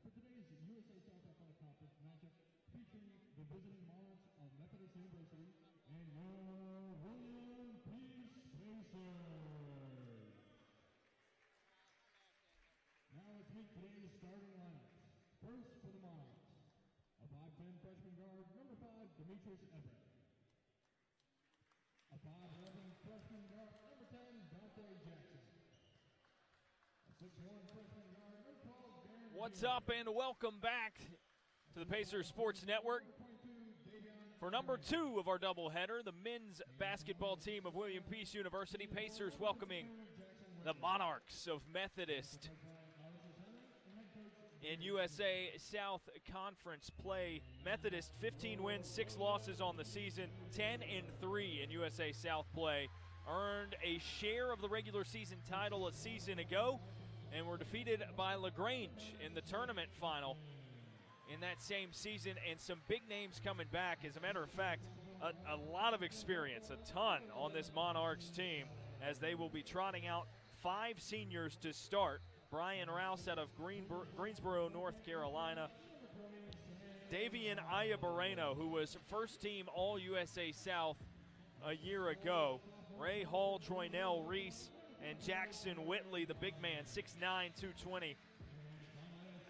for today's USA South Athletic Conference matchup featuring the visiting Monarchs of Methodist University and your William P. Pacers. Now let's meet today's starting lineups. First for the Monarchs, a 5'10" freshman guard, number 5, Demetrius Everett. A 5'11" freshman guard, number 10, Dante Jackson. A 6'1" freshman guard, number 12, Darren. What's up, and welcome back to the Pacers Sports Network for number 2 of our doubleheader, the men's basketball team of William Peace University. Pacers welcoming the Monarchs of Methodist in USA South Conference play. Methodist 15 wins, 6 losses on the season, 10-3 in USA South play. Earned a share of the regular season title a season ago and were defeated by LaGrange in the tournament final in that same season, and some big names coming back. As a matter of fact, a lot of experience, a ton on this Monarchs team, as they will be trotting out 5 seniors to start. Brian Rouse out of Greensboro, North Carolina. Davian Ayabareno, who was first team All-USA South a year ago. Ray Hall, Troynell Reese, and Jackson Whitley, the big man, 6'9", 220.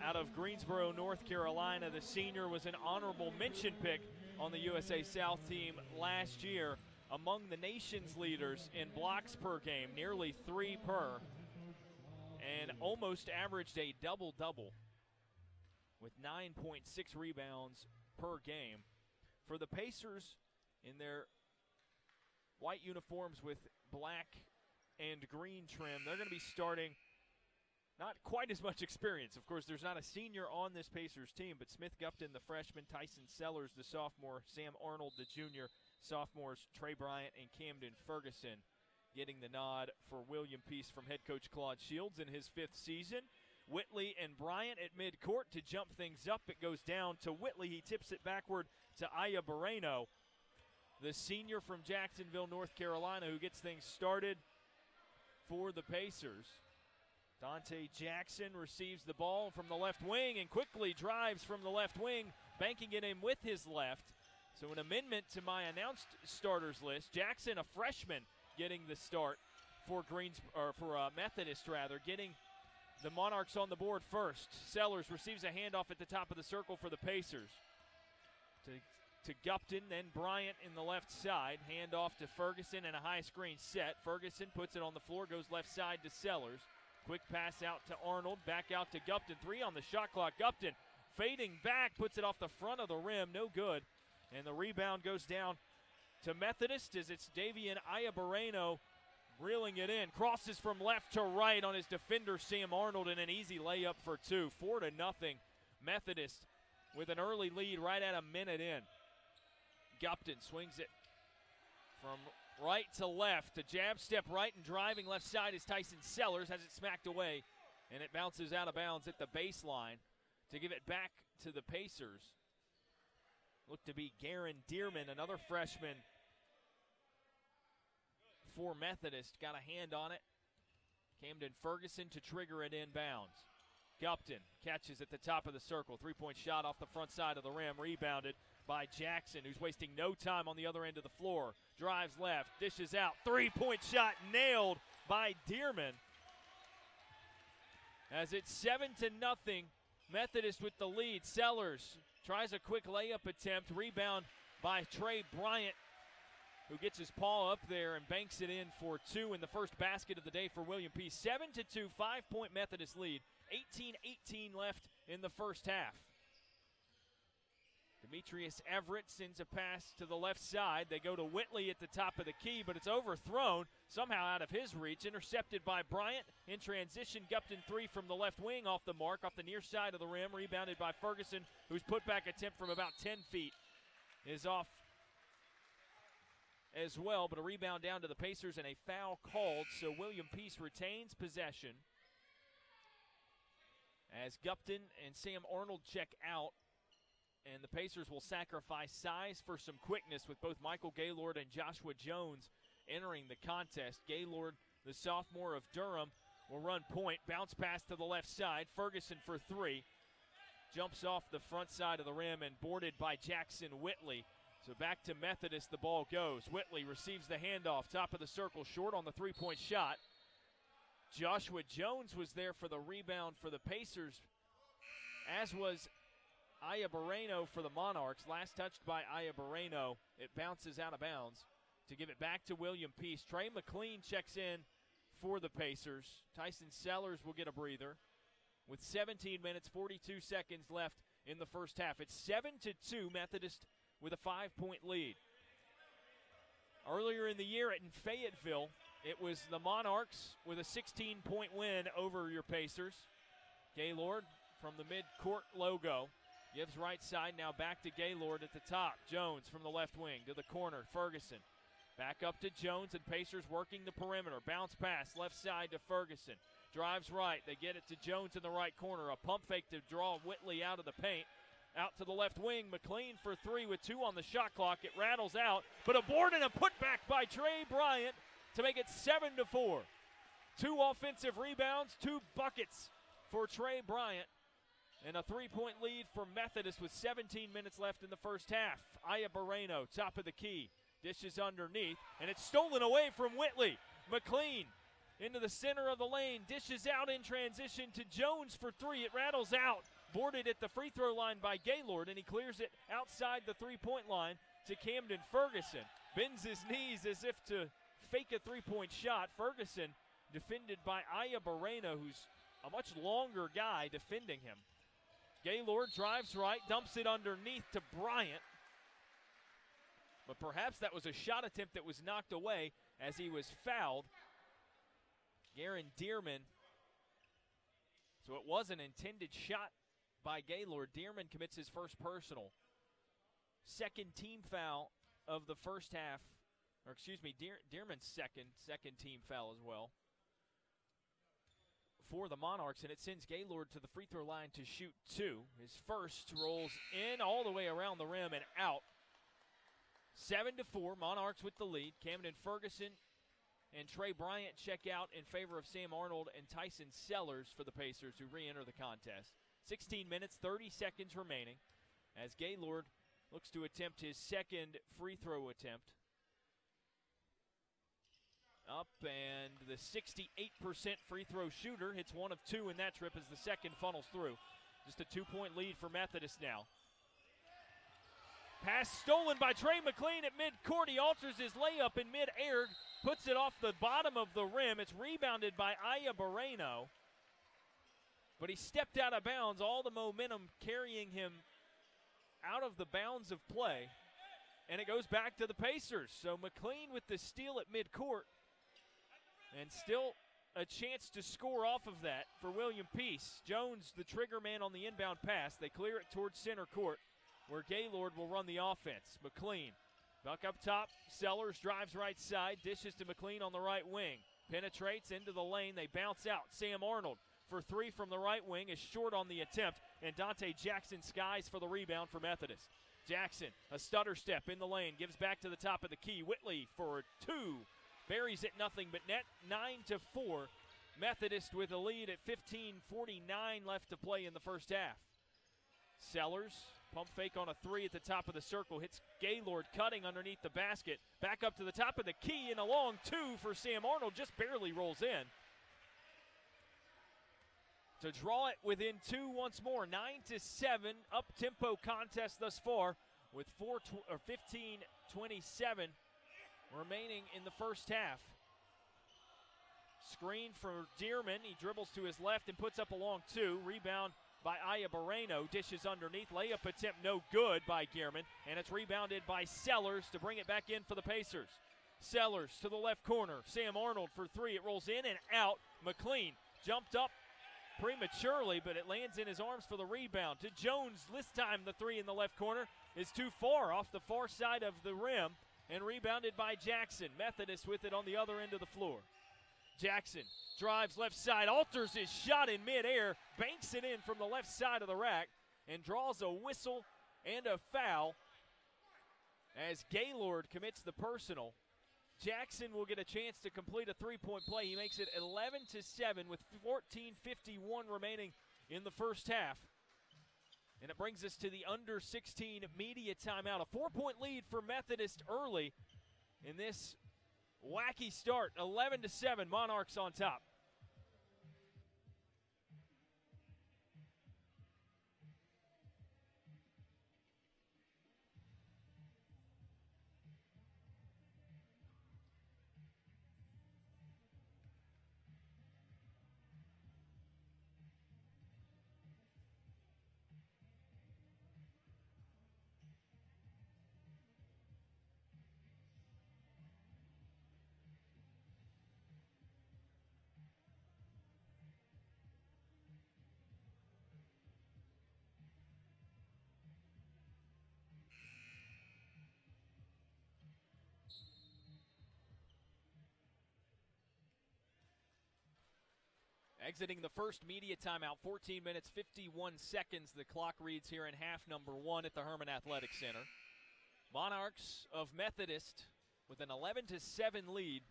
Out of Greensboro, North Carolina, the senior was an honorable mention pick on the USA South team last year, among the nation's leaders in blocks per game, nearly 3 per, and almost averaged a double-double with 9.6 rebounds per game. For the Pacers, in their white uniforms with black and green trim, they're going to be starting not quite as much experience. Of course, there's not a senior on this Pacers team, but Smith Gupton, the freshman, Tyson Sellers, the sophomore, Sam Arnold, the junior, sophomores Trey Bryant and Camden Ferguson getting the nod for William Peace from head coach Claude Shields in his 5th season. Whitley and Bryant at midcourt to jump things up. It goes down to Whitley. He tips it backward to Ayabareno, the senior from Jacksonville, North Carolina, who gets things started for the Pacers. Dante Jackson receives the ball from the left wing and quickly drives from the left wing, banking it in with his left. So an amendment to my announced starters list. Jackson, a freshman, getting the start for Methodist, getting the Monarchs on the board first. Sellers receives a handoff at the top of the circle for the Pacers. To Gupton, then Bryant in the left side. Handoff to Ferguson and a high screen set. Ferguson puts it on the floor, goes left side to Sellers. Quick pass out to Arnold, back out to Gupton. 3 on the shot clock. Gupton fading back, puts it off the front of the rim, no good. And the rebound goes down to Methodist as it's Davian Ayabareno reeling it in. Crosses from left to right on his defender, Sam Arnold, and an easy layup for 2. 4-0. Methodist with an early lead right at a minute in. Gupton swings it from right to left. A jab step right and driving left side is Tyson Sellers. Has it smacked away, and it bounces out of bounds at the baseline to give it back to the Pacers. Looked to be Garen Dearman, another freshman for Methodist. Got a hand on it. Camden Ferguson to trigger it inbounds. Gupton catches at the top of the circle. 3-point shot off the front side of the rim. Rebounded by Jackson, who's wasting no time on the other end of the floor. Drives left, dishes out. 3-point shot nailed by Dearman. As it's 7-0, Methodist with the lead. Sellers tries a quick layup attempt. Rebound by Trey Bryant, who gets his paw up there and banks it in for 2 in the first basket of the day for William Peace. 7-2, 5-point Methodist lead. 18-18 left in the first half. Demetrius Everett sends a pass to the left side. They go to Whitley at the top of the key, but it's overthrown, somehow out of his reach. Intercepted by Bryant in transition. Gupton 3 from the left wing off the mark, off the near side of the rim. Rebounded by Ferguson, whose putback attempt from about 10 feet is off as well, but a rebound down to the Pacers and a foul called, so William Peace retains possession as Gupton and Sam Arnold check out, and the Pacers will sacrifice size for some quickness with both Michael Gaylord and Joshua Jones entering the contest. Gaylord, the sophomore of Durham, will run point. Bounce pass to the left side. Ferguson for 3. jumps off the front side of the rim and boarded by Jackson Whitley. So back to Methodist, the ball goes. Whitley receives the handoff, top of the circle, short on the three-point shot. Joshua Jones was there for the rebound for the Pacers, as was Aya Moreno for the Monarchs. Last touched by Aya Moreno. It bounces out of bounds to give it back to William Peace. Trey McLean checks in for the Pacers. Tyson Sellers will get a breather with 17 minutes, 42 seconds left in the first half. It's 7-2, Methodist with a 5-point lead. Earlier in the year in Fayetteville, it was the Monarchs with a 16-point win over your Pacers. Gaylord from the mid-court logo gives right side, now back to Gaylord at the top. Jones from the left wing to the corner. Ferguson back up to Jones, and Pacers working the perimeter. Bounce pass left side to Ferguson. Drives right. They get it to Jones in the right corner. A pump fake to draw Whitley out of the paint. Out to the left wing. McLean for three with 2 on the shot clock. It rattles out, but a board and a putback by Trey Bryant to make it 7-4. 2 offensive rebounds, 2 buckets for Trey Bryant, and a 3-point lead for Methodist with 17 minutes left in the first half. Aya Moreno, top of the key, dishes underneath, and it's stolen away from Whitley. McLean into the center of the lane, dishes out in transition to Jones for 3. It rattles out, boarded at the free throw line by Gaylord, and he clears it outside the three-point line to Camden Ferguson. Bends his knees as if to fake a three-point shot. Ferguson defended by Aya Moreno, who's a much longer guy defending him. Gaylord drives right, dumps it underneath to Bryant. But perhaps that was a shot attempt that was knocked away as he was fouled. Garen Dearman. So it was an intended shot by Gaylord. Dearman commits his first personal. Second team foul of the first half. Or excuse me, Dearman's second team foul as well for the Monarchs, and it sends Gaylord to the free throw line to shoot 2. His first rolls in all the way around the rim and out. 7-4, Monarchs with the lead. Camden Ferguson and Trey Bryant check out in favor of Sam Arnold and Tyson Sellers for the Pacers, who re-enter the contest. 16 minutes, 30 seconds remaining as Gaylord looks to attempt his second free throw attempt. Up, and the 68% free throw shooter hits 1 of 2 in that trip as the second funnels through. Just a 2-point lead for Methodist now. Pass stolen by Trey McLean at midcourt. He alters his layup in midair, puts it off the bottom of the rim. It's rebounded by Aya Moreno, but he stepped out of bounds, all the momentum carrying him out of the bounds of play, and it goes back to the Pacers. So McLean with the steal at midcourt, and still a chance to score off of that for William Peace. Jones, the trigger man on the inbound pass. They clear it towards center court, where Gaylord will run the offense. McLean, back up top. Sellers drives right side, dishes to McLean on the right wing. Penetrates into the lane. They bounce out. Sam Arnold for 3 from the right wing is short on the attempt, and Dante Jackson skies for the rebound for Methodist. Jackson, a stutter step in the lane, gives back to the top of the key. Whitley for 2. Buries it nothing but net. 9-4. Methodist with a lead at 15:49 left to play in the first half. Sellers, pump fake on a 3 at the top of the circle. Hits Gaylord cutting underneath the basket. Back up to the top of the key and a long 2 for Sam Arnold. Just barely rolls in. To draw it within 2 once more. 9-7. Up-tempo contest thus far with 15:27 remaining in the first half. Screen for Dearman. He dribbles to his left and puts up a long 2. Rebound by Aya Moreno. Dishes underneath. Layup attempt no good by Gearman. And it's rebounded by Sellers to bring it back in for the Pacers. Sellers to the left corner. Sam Arnold for 3. It rolls in and out. McLean jumped up prematurely, but it lands in his arms for the rebound. To Jones, this time the 3 in the left corner is too far, off the far side of the rim, and rebounded by Jackson. Methodist with it on the other end of the floor. Jackson drives left side, alters his shot in midair, banks it in from the left side of the rack, and draws a whistle and a foul as Gaylord commits the personal. Jackson will get a chance to complete a 3-point play. He makes it 11-7 with 14:51 remaining in the first half. And it brings us to the under 16 media timeout. A 4-point lead for Methodist early in this wacky start. 11-7, Monarchs on top. Exiting the first media timeout, 14 minutes, 51 seconds. The clock reads here in half number 1 at the Herman Athletic Center. Monarchs of Methodist with an 11-7 lead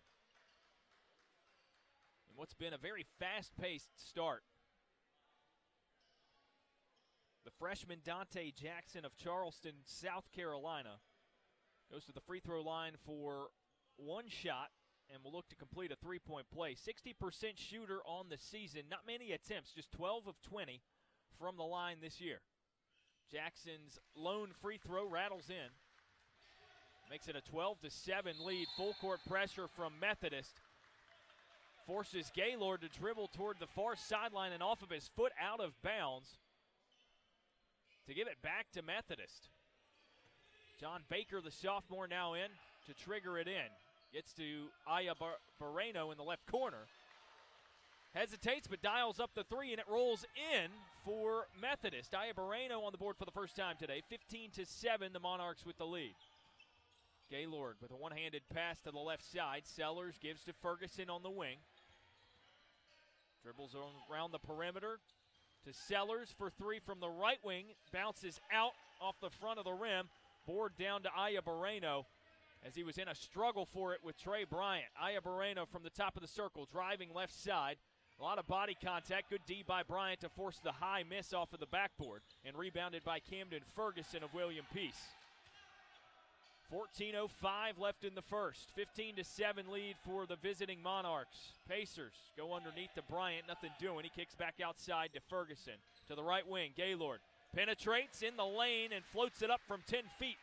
in what's been a very fast-paced start. The freshman Dante Jackson of Charleston, South Carolina, goes to the free throw line for one shot and will look to complete a three-point play. 60% shooter on the season. Not many attempts, just 12 of 20 from the line this year. Jackson's lone free throw rattles in. Makes it a 12-7 lead. Full court pressure from Methodist. Forces Gaylord to dribble toward the far sideline and off of his foot out of bounds to give it back to Methodist. John Baker, the sophomore, now in to trigger it in. Gets to Aya Barreno in the left corner. Hesitates but dials up the three, and it rolls in for Methodist. Aya Barreno on the board for the first time today. 15-7, the Monarchs with the lead. Gaylord with a one-handed pass to the left side. Sellers gives to Ferguson on the wing. Dribbles around the perimeter to Sellers for three from the right wing. Bounces out off the front of the rim. Board down to Aya Barreno as he was in a struggle for it with Trey Bryant. Aya Barreno from the top of the circle, driving left side. A lot of body contact. Good D by Bryant to force the high miss off of the backboard. And rebounded by Camden Ferguson of William Peace. 14:05 left in the first. 15-7 lead for the visiting Monarchs. Pacers go underneath to Bryant. Nothing doing. He kicks back outside to Ferguson. To the right wing, Gaylord penetrates in the lane and floats it up from 10 feet.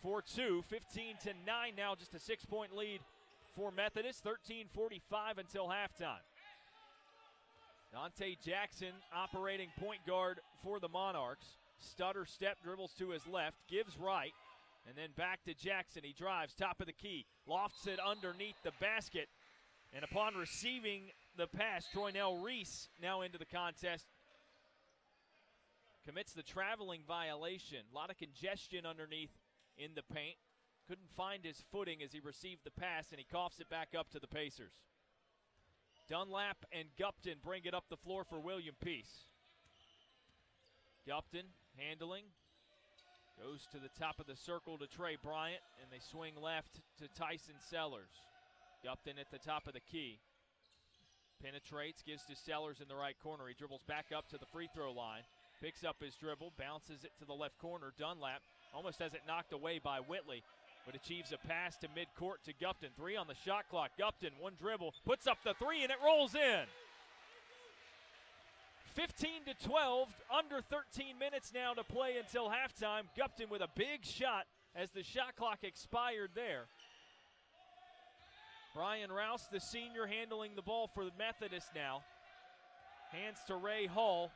4-2, 15-9 now, just a 6-point lead for Methodist. 13:45 until halftime. Dante Jackson operating point guard for the Monarchs. Stutter step, dribbles to his left, gives right, and then back to Jackson. He drives, top of the key, lofts it underneath the basket, and upon receiving the pass, Troynell Reese now into the contest. Commits the traveling violation. A lot of congestion underneath in the paint. Couldn't find his footing as he received the pass, and he coughs it back up to the Pacers. Dunlap and Gupton bring it up the floor for William Peace. Gupton handling. Goes to the top of the circle to Trey Bryant, and they swing left to Tyson Sellers. Gupton at the top of the key. Penetrates, gives to Sellers in the right corner. He dribbles back up to the free throw line. Picks up his dribble, bounces it to the left corner. Dunlap almost has it knocked away by Whitley, but achieves a pass to midcourt to Gupton. 3 on the shot clock. Gupton, one dribble, puts up the 3, and it rolls in. 15-12, under 13 minutes now to play until halftime. Gupton with a big shot as the shot clock expired there. Brian Rouse, the senior, handling the ball for the Methodist now. Hands to Ray Hall.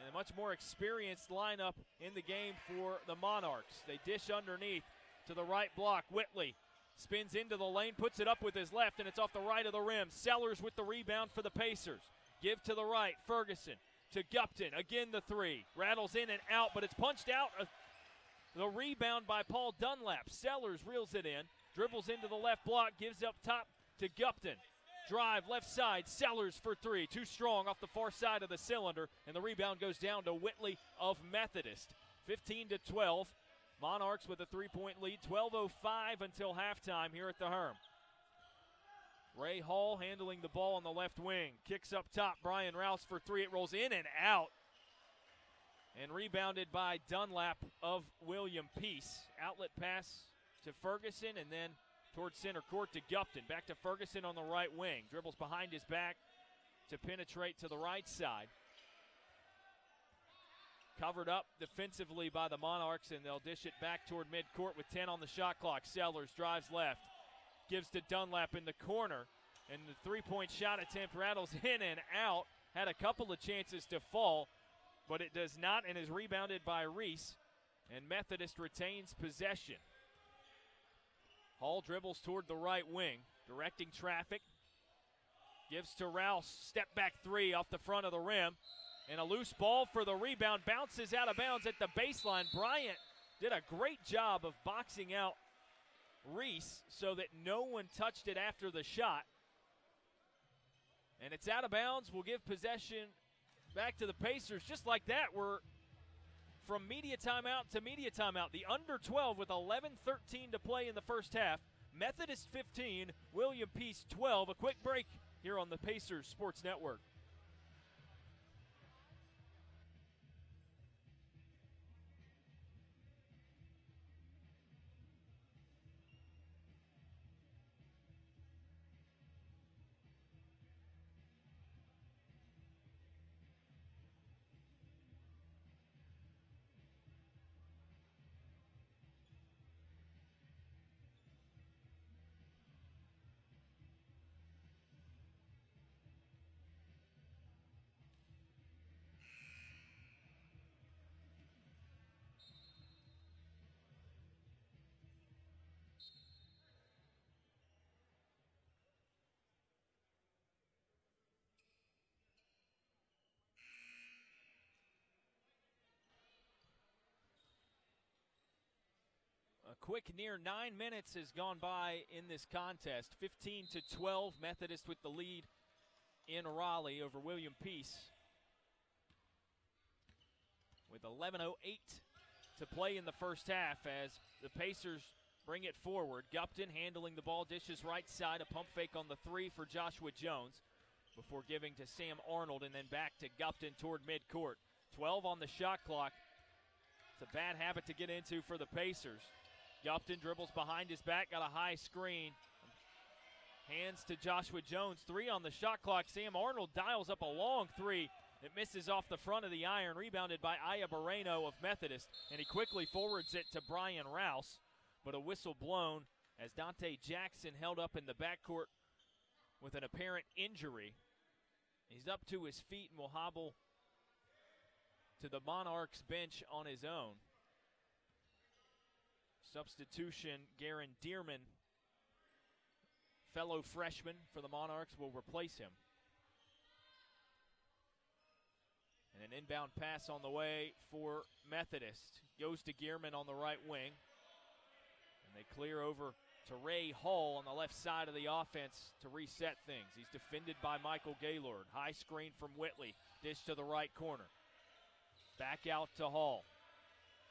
And a much more experienced lineup in the game for the Monarchs. They dish underneath to the right block. Whitley spins into the lane, puts it up with his left, and it's off the right of the rim. Sellers with the rebound for the Pacers. Give to the right, Ferguson to Gupton. Again the 3. Rattles in and out, but it's punched out. The rebound by Paul Dunlap. Sellers reels it in, dribbles into the left block, gives up top to Gupton. Drive left side, Sellers for 3. Too strong off the far side of the cylinder, and the rebound goes down to Whitley of Methodist. 15-12. Monarchs with a 3-point lead. 12:05 until halftime here at the Herm. Ray Hall handling the ball on the left wing. Kicks up top, Brian Rouse for 3. It rolls in and out. and rebounded by Dunlap of William Peace. Outlet pass to Ferguson and then towards center court to Gupton. Back to Ferguson on the right wing. Dribbles behind his back to penetrate to the right side. Covered up defensively by the Monarchs, and they'll dish it back toward midcourt with 10 on the shot clock. Sellers drives left, gives to Dunlap in the corner, and the three-point shot attempt rattles in and out. Had a couple of chances to fall, but it does not, and is rebounded by Reese, and Methodist retains possession. Hall dribbles toward the right wing, directing traffic. Gives to Rouse, step back three off the front of the rim. And a loose ball for the rebound, bounces out of bounds at the baseline. Bryant did a great job of boxing out Reese so that no one touched it after the shot. And it's out of bounds. We'll give possession back to the Pacers. Just like that, we're from media timeout to media timeout. The under 12 with 11:13 to play in the first half. Methodist 15, William Peace 12. A quick break here on the Pacers Sports Network. A quick near 9 minutes has gone by in this contest. 15-12, Methodist with the lead in Raleigh over William Peace. With 11:08 to play in the first half as the Pacers bring it forward. Gupton handling the ball, dishes right side, a pump fake on the three for Joshua Jones before giving to Sam Arnold and then back to Gupton toward midcourt. 12 on the shot clock. It's a bad habit to get into for the Pacers. Gupton dribbles behind his back, got a high screen. Hands to Joshua Jones, 3 on the shot clock. Sam Arnold dials up a long three. It misses off the front of the iron, rebounded by Aya Moreno of Methodist, and he quickly forwards it to Brian Rouse, but a whistle blown as Dante Jackson held up in the backcourt with an apparent injury. He's up to his feet and will hobble to the Monarchs bench on his own. Substitution, Garen Dearman, fellow freshman for the Monarchs, will replace him. And an inbound pass on the way for Methodist. Goes to Gearman on the right wing. And they clear over to Ray Hall on the left side of the offense to reset things. He's defended by Michael Gaylord. High screen from Whitley. Dish to the right corner. Back out to Hall.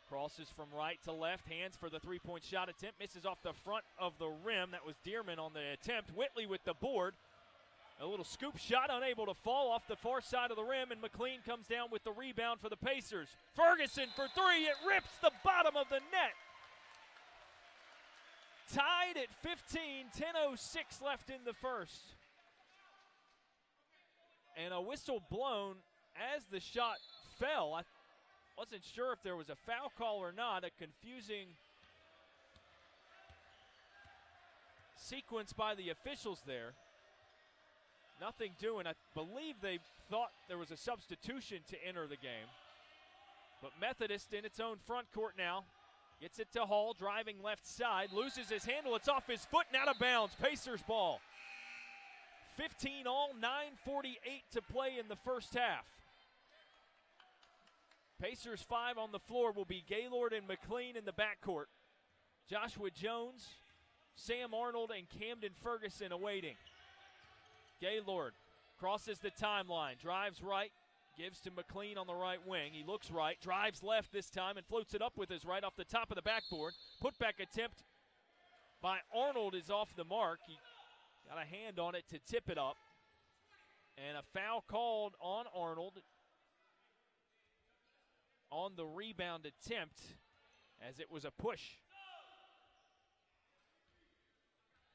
Crosses from right to left, hands for the three-point shot attempt, misses off the front of the rim. That was Dearman on the attempt. Whitley with the board. A little scoop shot, unable to fall off the far side of the rim, and McLean comes down with the rebound for the Pacers. Ferguson for three, it rips the bottom of the net. Tied at 15, 10:06 left in the first. And a whistle blown as the shot fell. I wasn't sure if there was a foul call or not. A confusing sequence by the officials there. Nothing doing. I believe they thought there was a substitution to enter the game. But Methodist in its own front court now. Gets it to Hall, driving left side. Loses his handle. It's off his foot and out of bounds. Pacers ball. 15 all, 9:48 to play in the first half. Pacers 5 on the floor will be Gaylord and McLean in the backcourt. Joshua Jones, Sam Arnold, and Camden Ferguson awaiting. Gaylord crosses the timeline, drives right, gives to McLean on the right wing. He looks right, drives left this time, and floats it up with his right off the top of the backboard. Putback attempt by Arnold is off the mark. He got a hand on it to tip it up. And a foul called on Arnold. on the rebound attempt as it was a push.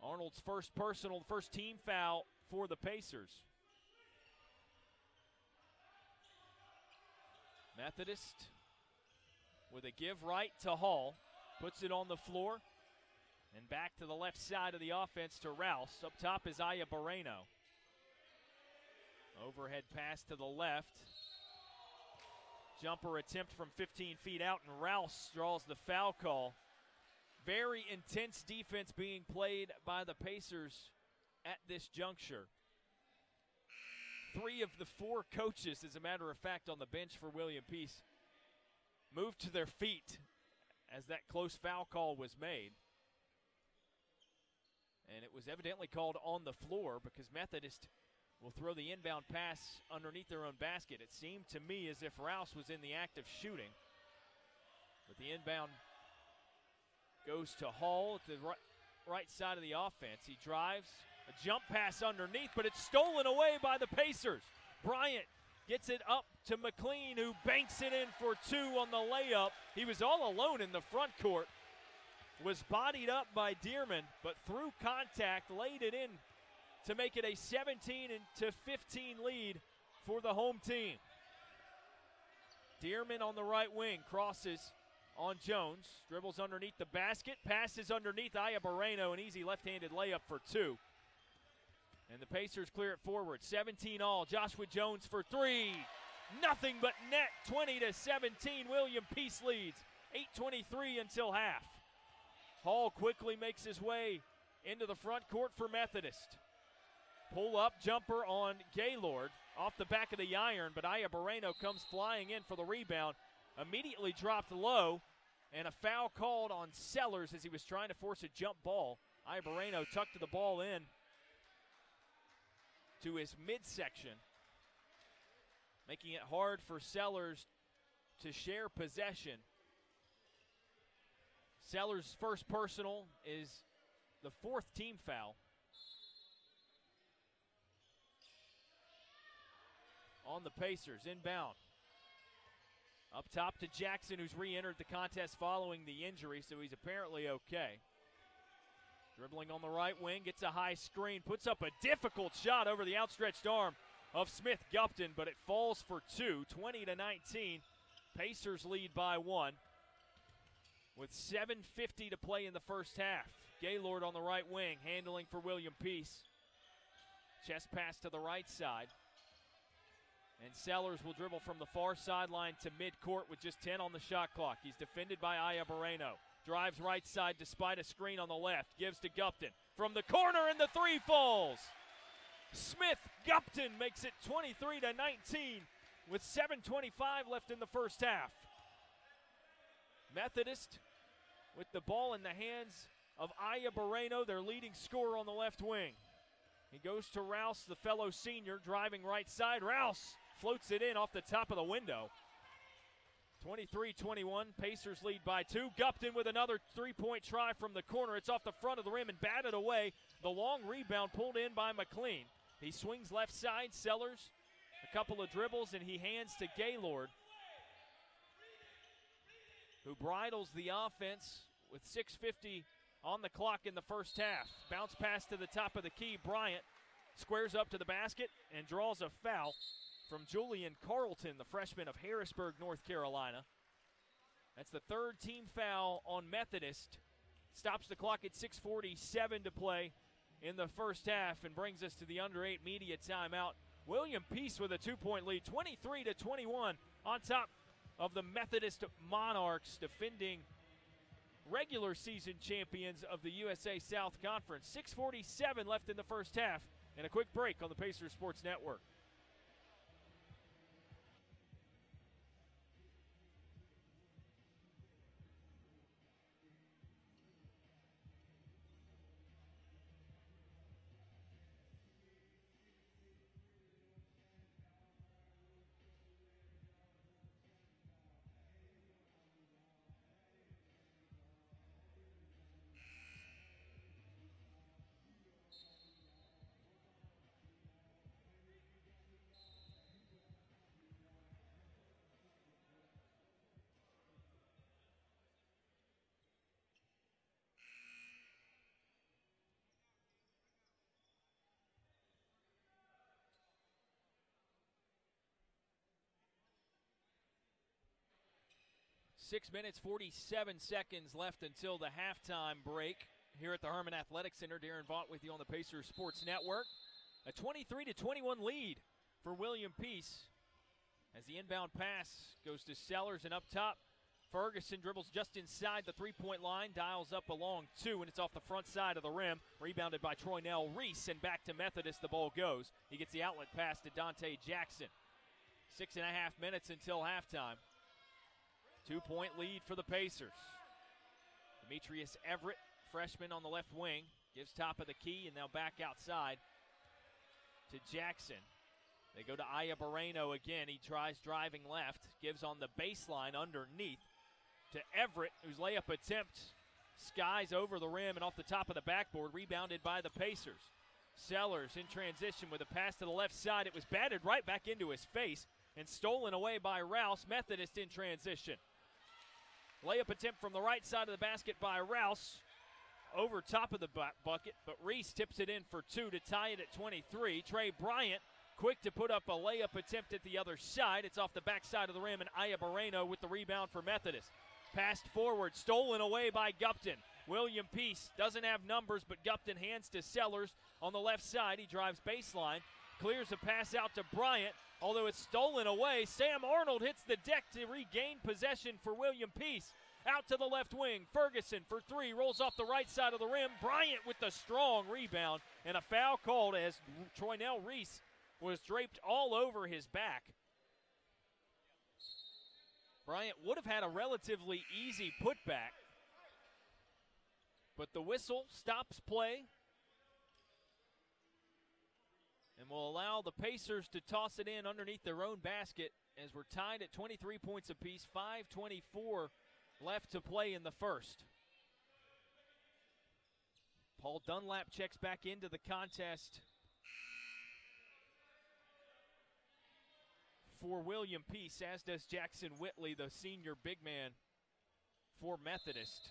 Arnold's first personal, first team foul for the Pacers. Methodist with a give right to Hall. Puts it on the floor. And back to the left side of the offense to Rouse. Up top is Aya Barreno. Overhead pass to the left. Jumper attempt from 15 feet out, and Rouse draws the foul call. Very intense defense being played by the Pacers at this juncture. 3 of the 4 coaches, as a matter of fact, on the bench for William Peace moved to their feet as that close foul call was made. And it was evidently called on the floor because Methodist will throw the inbound pass underneath their own basket. It seemed to me as if Rouse was in the act of shooting. But the inbound goes to Hall at the right side of the offense. He drives, a jump pass underneath, but it's stolen away by the Pacers. Bryant gets it up to McLean, who banks it in for 2 on the layup. He was all alone in the front court. Was bodied up by Dearman, but through contact, laid it in to make it a 17-15 lead for the home team. Dearman on the right wing, crosses on Jones, dribbles underneath the basket, passes underneath Aya Barreno, an easy left-handed layup for 2. And the Pacers clear it forward, 17 all. Joshua Jones for 3. Nothing but net, 20-17. William Peace leads, 8:23 until half. Hall quickly makes his way into the front court for Methodist. Pull-up jumper on Gaylord off the back of the iron, but Aya Barreno comes flying in for the rebound. Immediately dropped low, and a foul called on Sellers as he was trying to force a jump ball. Aya Barreno tucked the ball in to his midsection, making it hard for Sellers to share possession. Sellers' first personal is the 4th team foul. On the Pacers, inbound. Up top to Jackson, who's re-entered the contest following the injury, so he's apparently okay. Dribbling on the right wing, gets a high screen, puts up a difficult shot over the outstretched arm of Smith Gupton, but it falls for 2, 20-19. Pacers lead by 1. With 7:50 to play in the first half. Gaylord on the right wing, handling for William Peace. Chest pass to the right side. And Sellers will dribble from the far sideline to midcourt with just 10 on the shot clock. He's defended by Aya Barreno. Drives right side despite a screen on the left. Gives to Gupton. From the corner, and the 3 falls. Smith Gupton makes it 23-19 with 7:25 left in the first half. Methodist with the ball in the hands of Aya Barreno, their leading scorer on the left wing. He goes to Rouse, the fellow senior, driving right side. Rouse floats it in off the top of the window. 23-21, Pacers lead by 2. Gupton with another 3-point try from the corner. It's off the front of the rim and batted away. The long rebound pulled in by McLean. He swings left side, Sellers, a couple of dribbles, and he hands to Gaylord, who bridles the offense with 6:50 on the clock in the first half. Bounce pass to the top of the key. Bryant squares up to the basket and draws a foul from Julian Carlton, the freshman of Harrisburg, North Carolina. That's the 3rd team foul on Methodist. Stops the clock at 6:47 to play in the first half and brings us to the under 8 media timeout. William Peace with a 2-point lead, 23-21 on top of the Methodist Monarchs, defending regular season champions of the USA South Conference. 6:47 left in the first half, and a quick break on the Pacers Sports Network. 6 minutes, 47 seconds left until the halftime break here at the Herman Athletic Center. Darren Vaught with you on the Pacers Sports Network. A 23-21 lead for William Peace as the inbound pass goes to Sellers, and up top, Ferguson dribbles just inside the three-point line, dials up a long two, and it's off the front side of the rim. Rebounded by Troynell Reese, and back to Methodist the ball goes. He gets the outlet pass to Dante Jackson. 6.5 minutes until halftime. 2-point lead for the Pacers. Demetrius Everett, freshman on the left wing, gives top of the key, and now back outside to Jackson. They go to Aya Moreno again. He tries driving left, gives on the baseline underneath to Everett, whose layup attempt skies over the rim and off the top of the backboard, rebounded by the Pacers. Sellers in transition with a pass to the left side. It was batted right back into his face and stolen away by Rouse. Methodist in transition. Layup attempt from the right side of the basket by Rouse over top of the bucket, but Reese tips it in for two to tie it at 23. Trey Bryant quick to put up a layup attempt at the other side. It's off the backside of the rim, and Aya Moreno with the rebound for Methodist. Passed forward, stolen away by Gupton. William Peace doesn't have numbers, but Gupton hands to Sellers on the left side. He drives baseline, clears a pass out to Bryant. Although it's stolen away, Sam Arnold hits the deck to regain possession for William Peace. Out to the left wing, Ferguson for three, rolls off the right side of the rim. Bryant with the strong rebound, and a foul called as Troynell Reese was draped all over his back. Bryant would have had a relatively easy putback, but the whistle stops play and will allow the Pacers to toss it in underneath their own basket as we're tied at 23 points apiece, 5:24 left to play in the first. Paul Dunlap checks back into the contest for William Peace, as does Jackson Whitley, the senior big man for Methodist.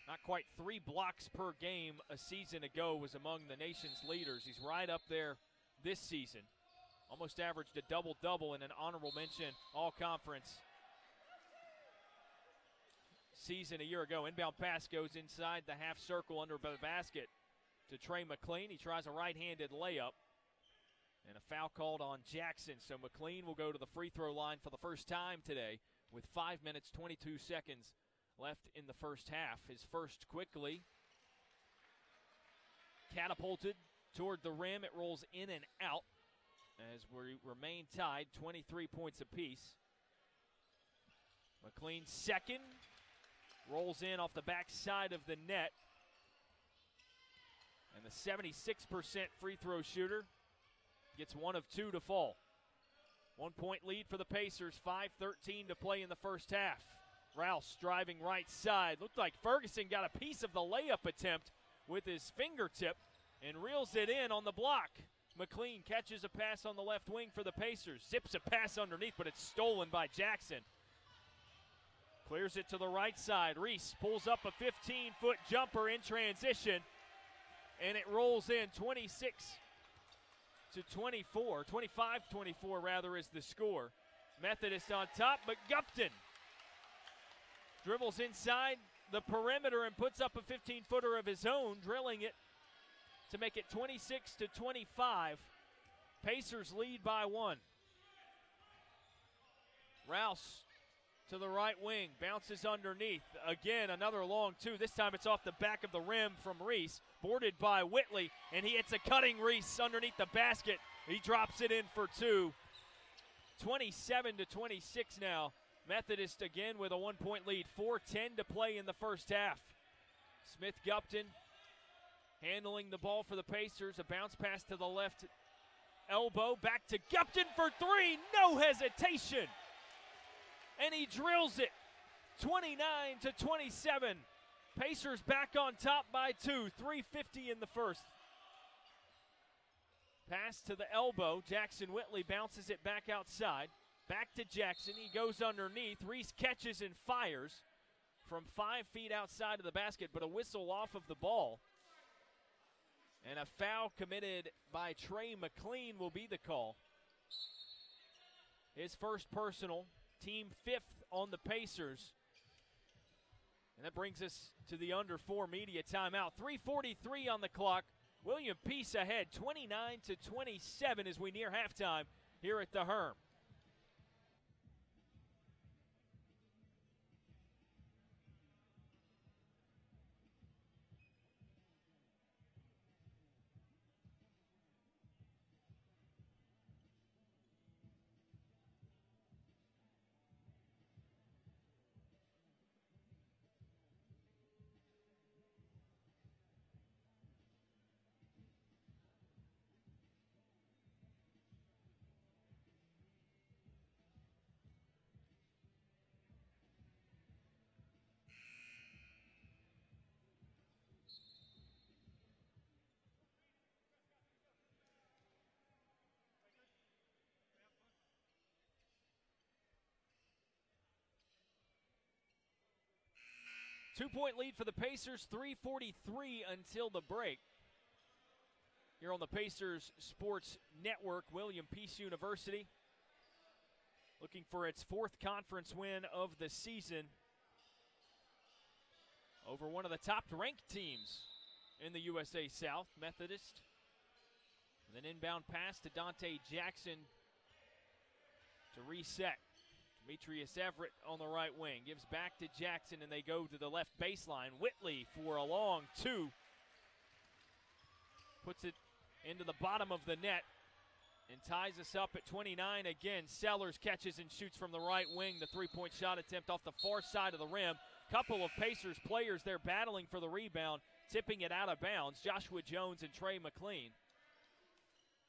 Not quite 3 blocks per game a season ago, was among the nation's leaders. He's right up there this season. Almost averaged a double-double in an honorable mention all-conference season a year ago. Inbound pass goes inside the half circle under the basket to Trey McLean. He tries a right-handed layup, and a foul called on Jackson. So McLean will go to the free throw line for the first time today with 5 minutes, 22 seconds left in the first half. His first quickly catapulted toward the rim. It rolls in and out as we remain tied, 23 points apiece. McLean's second rolls in off the backside of the net. And the 76% free throw shooter gets 1 of 2 to fall. 1 point lead for the Pacers, 5:13 to play in the first half. Rouse driving right side. Looked like Ferguson got a piece of the layup attempt with his fingertip and reels it in on the block. McLean catches a pass on the left wing for the Pacers. Zips a pass underneath, but it's stolen by Jackson. Clears it to the right side. Reese pulls up a 15-foot jumper in transition, and it rolls in 25-24 rather is the score. Methodist on top, but Gupton dribbles inside the perimeter and puts up a 15-footer of his own, drilling it to make it 26-25. Pacers lead by 1. Rouse to the right wing, bounces underneath. Again, another long two. This time it's off the back of the rim from Reese, boarded by Whitley, and he hits a cutting Reese underneath the basket. He drops it in for 2. 27-26 now. Methodist again with a 1 point lead. 4:10 to play in the first half. Smith Gupton handling the ball for the Pacers. A bounce pass to the left elbow. Back to Gupton for 3. No hesitation. And he drills it. 29-27. Pacers back on top by 2. 3:50 in the first. Pass to the elbow. Jackson Whitley bounces it back outside. Back to Jackson. He goes underneath. Reese catches and fires from 5 feet outside of the basket, but a whistle off of the ball. And a foul committed by Trey McLean will be the call. His first personal, team 5th on the Pacers. And that brings us to the under 4 media timeout. 3:43 on the clock. William Peace ahead, 29-27 as we near halftime here at the Herm. Two-point lead for the Pacers, 3:43 until the break. Here on the Pacers Sports Network, William Peace University looking for its 4th conference win of the season over one of the top-ranked teams in the USA South, Methodist. And an inbound pass to Dante Jackson to reset. Demetrius Everett on the right wing. Gives back to Jackson, and they go to the left baseline. Whitley for a long 2. Puts it into the bottom of the net and ties us up at 29 again. Sellers catches and shoots from the right wing. The 3-point shot attempt off the far side of the rim. Couple of Pacers players there battling for the rebound, tipping it out of bounds. Joshua Jones and Trey McLean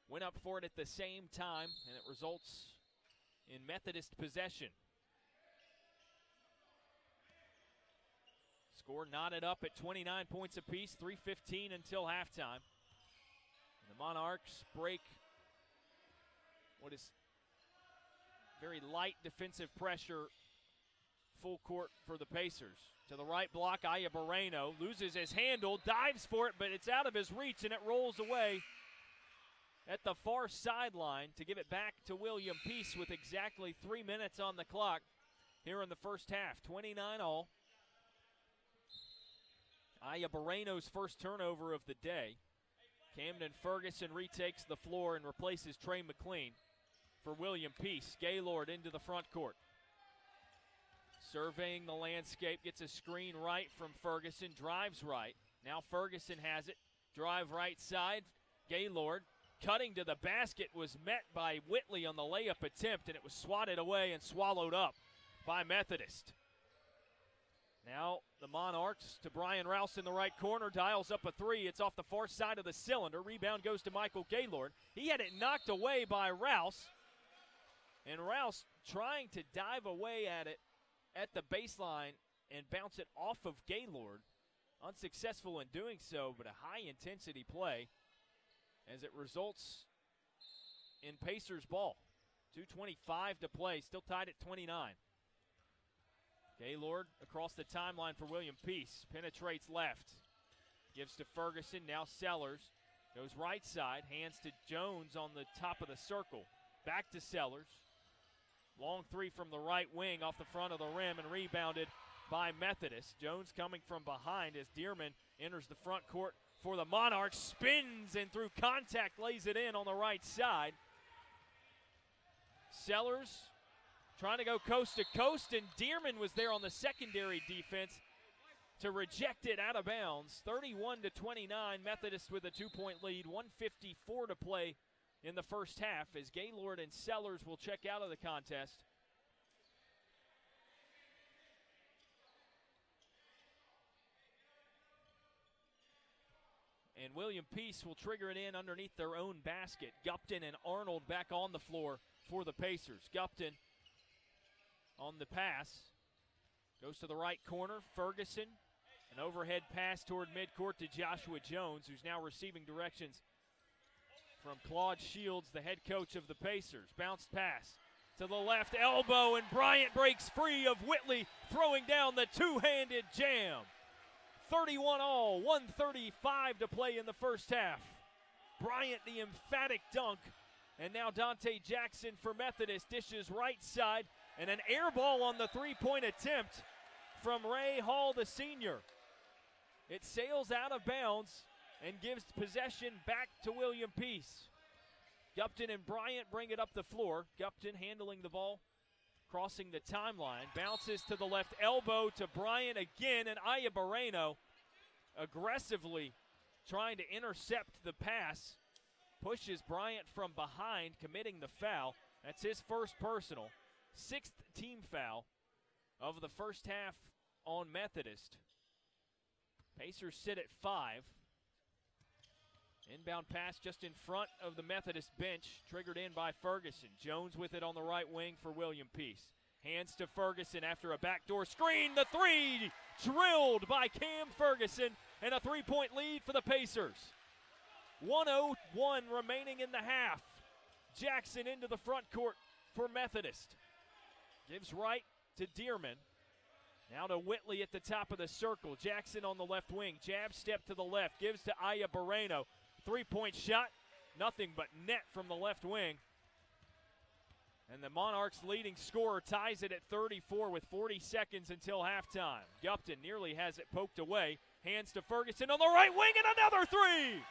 went up for it at the same time, and it results in Methodist possession. Score knotted up at 29 points apiece, 3:15 until halftime. And the Monarchs break what is very light defensive pressure full court for the Pacers. To the right block, Aya Moreno loses his handle, dives for it, but it's out of his reach, and it rolls away at the far sideline to give it back to William Peace with exactly 3 minutes on the clock here in the first half. 29 all. Aya Moreno's first turnover of the day. Camden Ferguson retakes the floor and replaces Trey McLean for William Peace. Gaylord into the front court. Surveying the landscape, gets a screen right from Ferguson, drives right. Now Ferguson has it, drive right side. Gaylord cutting to the basket, was met by Whitley on the layup attempt, and it was swatted away and swallowed up by Methodist. Now the Monarchs to Brian Rouse in the right corner, dials up a 3. It's off the far side of the cylinder. Rebound goes to Michael Gaylord. He had it knocked away by Rouse, and Rouse trying to dive away at it at the baseline and bounce it off of Gaylord. Unsuccessful in doing so, but a high-intensity play as it results in Pacers ball. 2:25 to play, still tied at 29. Gaylord across the timeline for William Peace, penetrates left. Gives to Ferguson, now Sellers. Goes right side, hands to Jones on the top of the circle. Back to Sellers. Long 3 from the right wing off the front of the rim and rebounded by Methodist. Jones coming from behind as Dearman enters the front court for the Monarchs, spins and through contact lays it in on the right side. Sellers trying to go coast to coast, and Dearman was there on the secondary defense to reject it out of bounds. 31-29, Methodist with a 2-point lead, 1:54 to play in the first half as Gaylord and Sellers will check out of the contest. And William Peace will trigger it in underneath their own basket. Gupton and Arnold back on the floor for the Pacers. Gupton on the pass. Goes to the right corner. Ferguson. An overhead pass toward midcourt to Joshua Jones, who's now receiving directions from Claude Shields, the head coach of the Pacers. Bounced pass to the left elbow, and Bryant breaks free of Whitley, throwing down the two-handed jam. 31 all, 1:35 to play in the first half. Bryant the emphatic dunk, and now Dante Jackson for Methodist dishes right side And an air ball on the three-point attempt from Ray Hall, the senior. It sails out of bounds and gives possession back to William Peace. Gupton and Bryant bring it up the floor. Gupton handling the ball, crossing the timeline, bounces to the left elbow to Bryant again, and Aya Moreno aggressively trying to intercept the pass, pushes Bryant from behind, committing the foul. That's his first personal, 6th team foul of the first half on Methodist. Pacers sit at 5. Inbound pass just in front of the Methodist bench, triggered in by Ferguson. Jones with it on the right wing for William Peace. Hands to Ferguson after a backdoor screen. The three drilled by Cam Ferguson, and a three-point lead for the Pacers. 1:01 remaining in the half. Jackson into the front court for Methodist. Gives right to Dearman. Now to Whitley at the top of the circle. Jackson on the left wing. Jab step to the left. Gives to Aya Moreno. Three-point shot. Nothing but net from the left wing. And the Monarchs' leading scorer ties it at 34 with 40 seconds until halftime. Gupton nearly has it poked away. Hands to Ferguson on the right wing, and another three!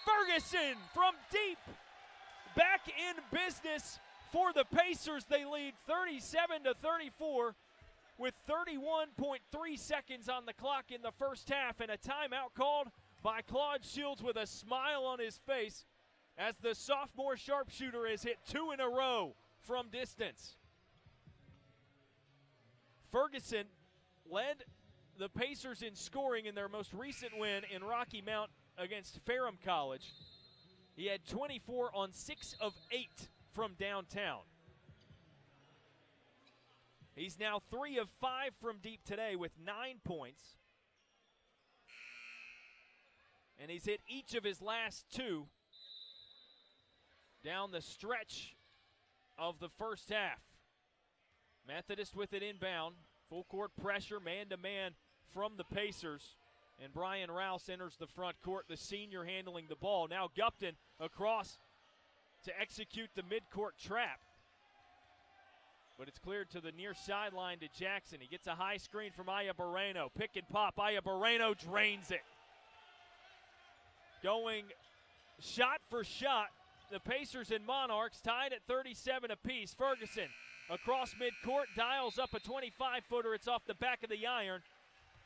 Ferguson from deep. Back in business for the Pacers. They lead 37-34 with 31.3 seconds on the clock in the first half, and a timeout called by Claude Shields with a smile on his face as the sophomore sharpshooter has hit 2 in a row from distance. Ferguson led the Pacers in scoring in their most recent win in Rocky Mount against Ferrum College. He had 24 on 6 of 8 from downtown. He's now 3 of 5 from deep today with 9 points. And he's hit each of his last 2 down the stretch of the first half. Methodist with it inbound. Full court pressure, man-to-man from the Pacers. And Brian Rouse enters the front court, the senior handling the ball. Now Gupton across to execute the midcourt trap. But it's cleared to the near sideline to Jackson. He gets a high screen from Aya Moreno. Pick and pop. Aya Moreno drains it. Going shot for shot. The Pacers and Monarchs tied at 37 apiece. Ferguson across midcourt, dials up a 25-footer. It's off the back of the iron.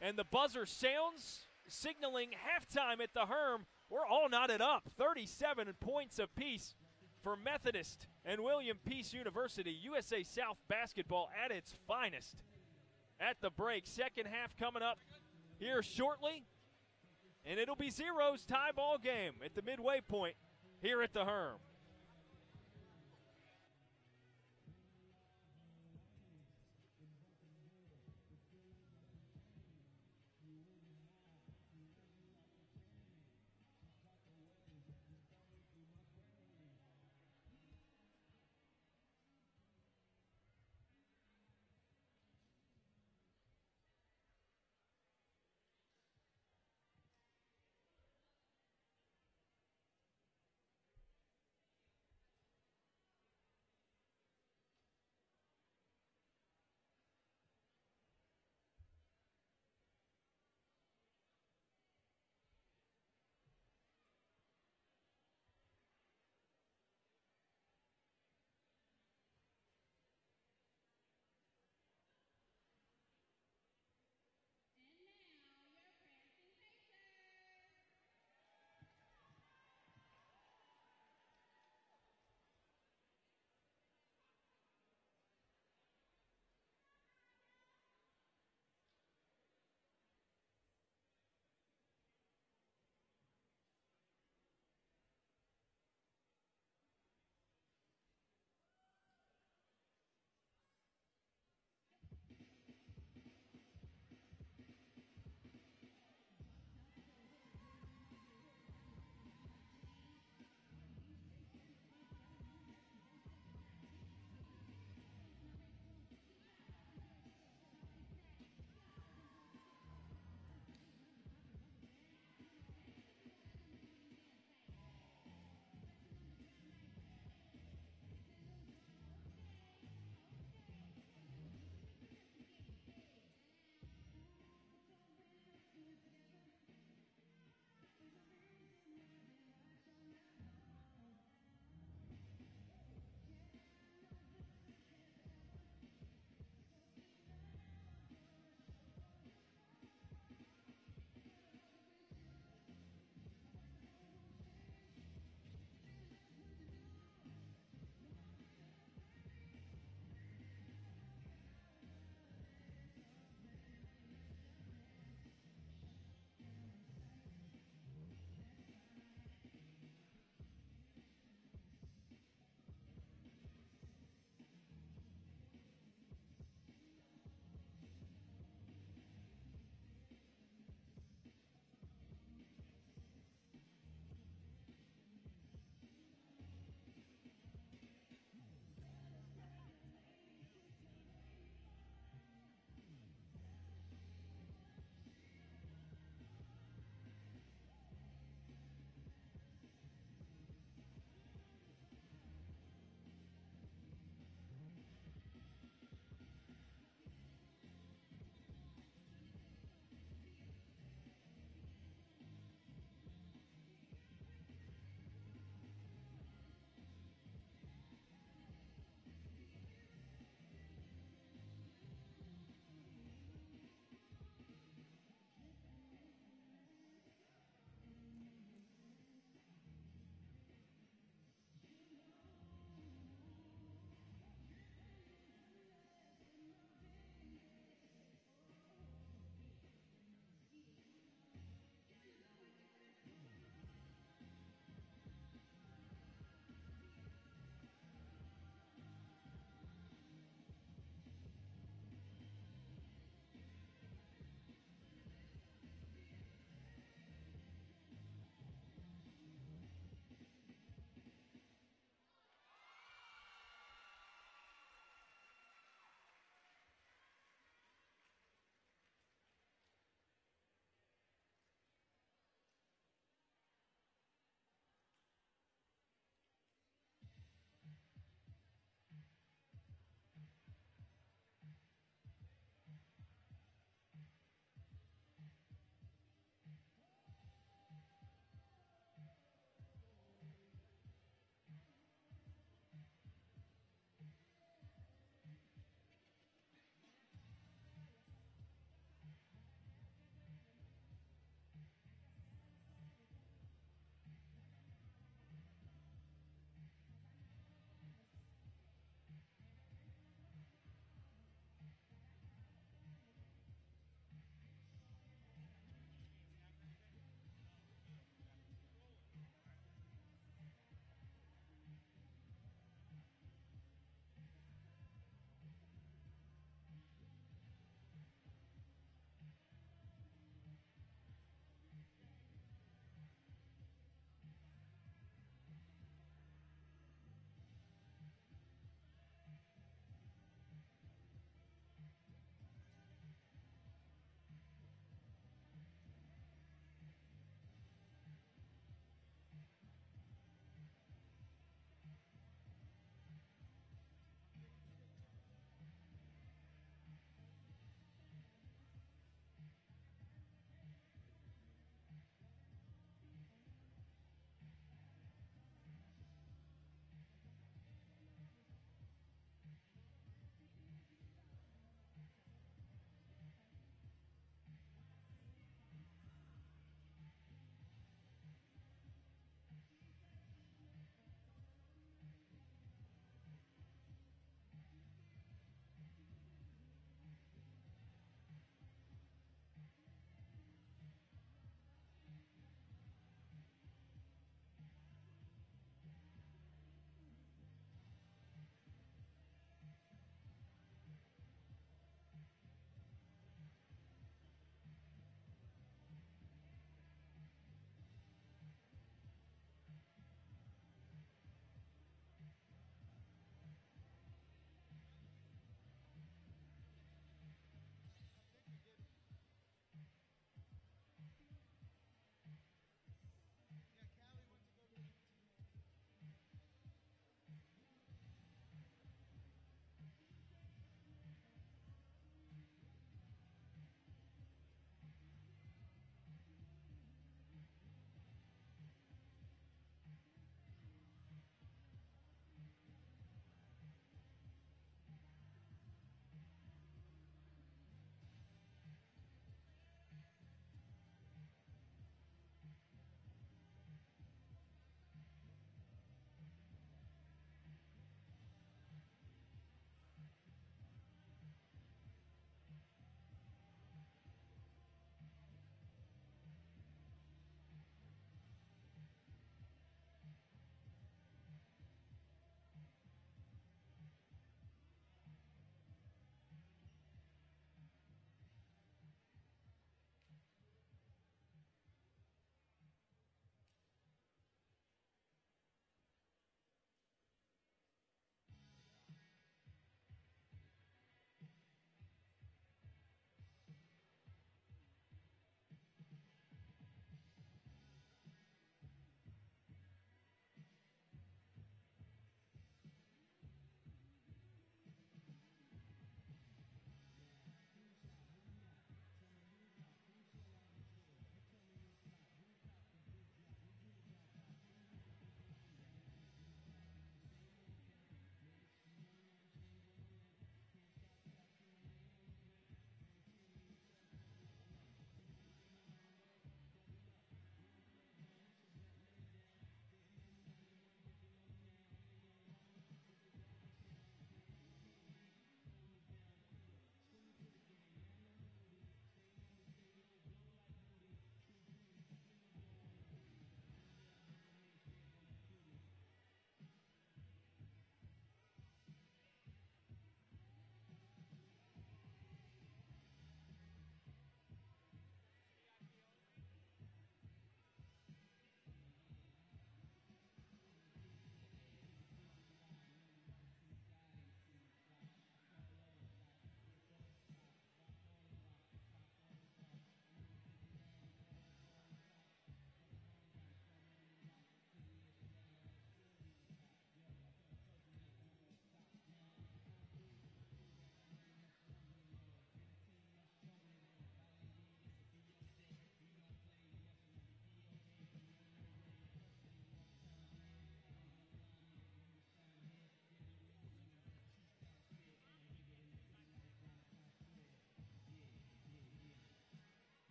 And the buzzer sounds, signaling halftime at the Herm. We're all knotted up. 37 points apiece for Methodist and William Peace University. USA South basketball at its finest at the break. Second half coming up here shortly. And it'll be zeros tie ball game at the midway point here at the Herm.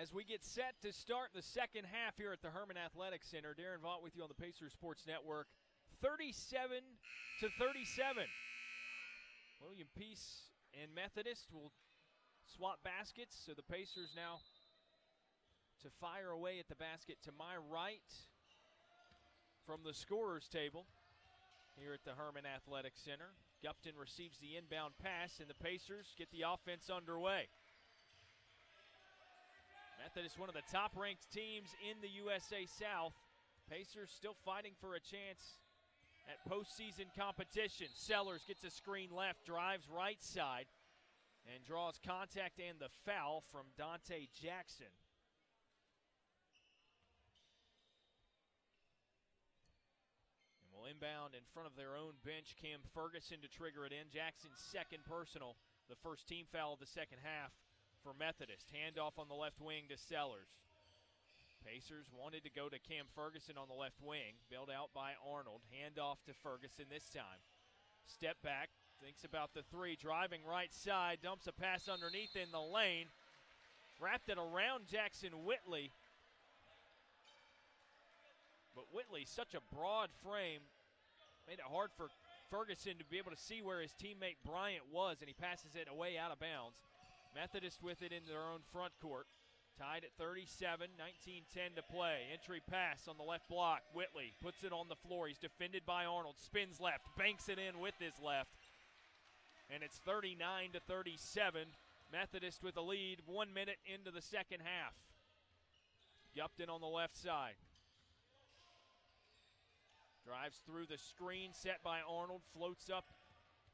As we get set to start the second half here at the Herman Athletic Center, Darren Vaught with you on the Pacers Sports Network. 37-37. William Peace and Methodist will swap baskets, so the Pacers now to fire away at the basket to my right from the scorer's table here at the Herman Athletic Center. Gupton receives the inbound pass, and the Pacers get the offense underway. Methodist, one of the top-ranked teams in the USA South. Pacers still fighting for a chance at postseason competition. Sellers gets a screen left, drives right side, and draws contact and the foul from Dante Jackson. And will inbound in front of their own bench. Cam Ferguson to trigger it in. Jackson's second personal, the first team foul of the second half for Methodist. Handoff on the left wing to Sellers. Pacers wanted to go to Cam Ferguson on the left wing, bailed out by Arnold. Handoff to Ferguson this time. Step back, thinks about the three, driving right side, dumps a pass underneath in the lane. Wrapped it around Jackson Whitley. But Whitley, such a broad frame, made it hard for Ferguson to be able to see where his teammate Bryant was, and he passes it away out of bounds. Methodist with it in their own front court. Tied at 37, 19-10 to play. Entry pass on the left block. Whitley puts it on the floor. He's defended by Arnold. Spins left, banks it in with his left. And it's 39-37. Methodist with the lead 1 minute into the second half. Gupton on the left side. Drives through the screen set by Arnold. Floats up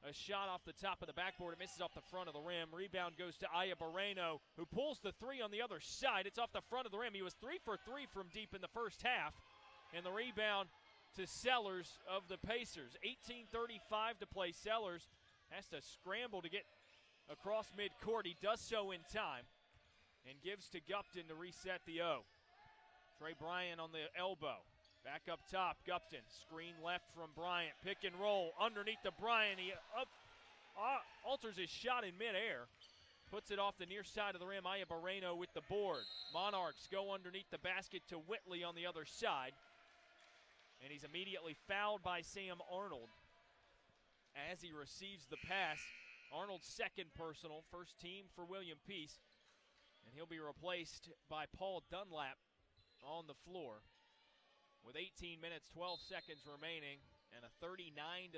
a shot off the top of the backboard. It misses off the front of the rim. Rebound goes to Ayabareno, who pulls the three on the other side. It's off the front of the rim. He was 3 for 3 from deep in the first half. And the rebound to Sellers of the Pacers. 18:35 to play. Sellers has to scramble to get across midcourt. He does so in time and gives to Gupton to reset the O. Trey Bryant on the elbow. Back up top, Gupton. Screen left from Bryant. Pick and roll underneath to Bryant. He alters his shot in midair. Puts it off the near side of the rim. Ayabareno with the board. Monarchs go underneath the basket to Whitley on the other side. And he's immediately fouled by Sam Arnold as he receives the pass. Arnold's second personal, first team for William Peace. And he'll be replaced by Paul Dunlap on the floor. With 18 minutes, 12 seconds remaining, and a 39-37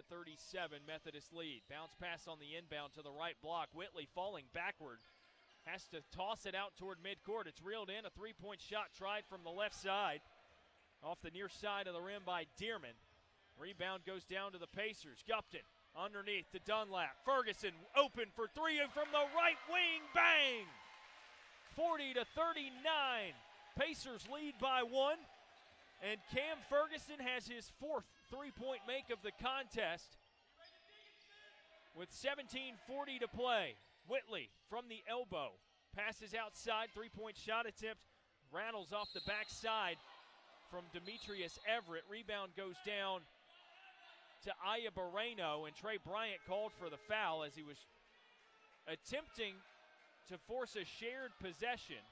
Methodist lead. Bounce pass on the inbound to the right block. Whitley falling backward. Has to toss it out toward midcourt. It's reeled in. A three-point shot tried from the left side. Off the near side of the rim by Dearman. Rebound goes down to the Pacers. Gupton underneath to Dunlap. Ferguson open for three, and from the right wing, bang! 40-39. Pacers lead by one. And Cam Ferguson has his fourth three-point make of the contest with 17:40 to play. Whitley from the elbow. Passes outside, three-point shot attempt. Rattles off the backside from Demetrius Everett. Rebound goes down to Ayabareno, and Trey Bryant called for the foul as he was attempting to force a shared possession.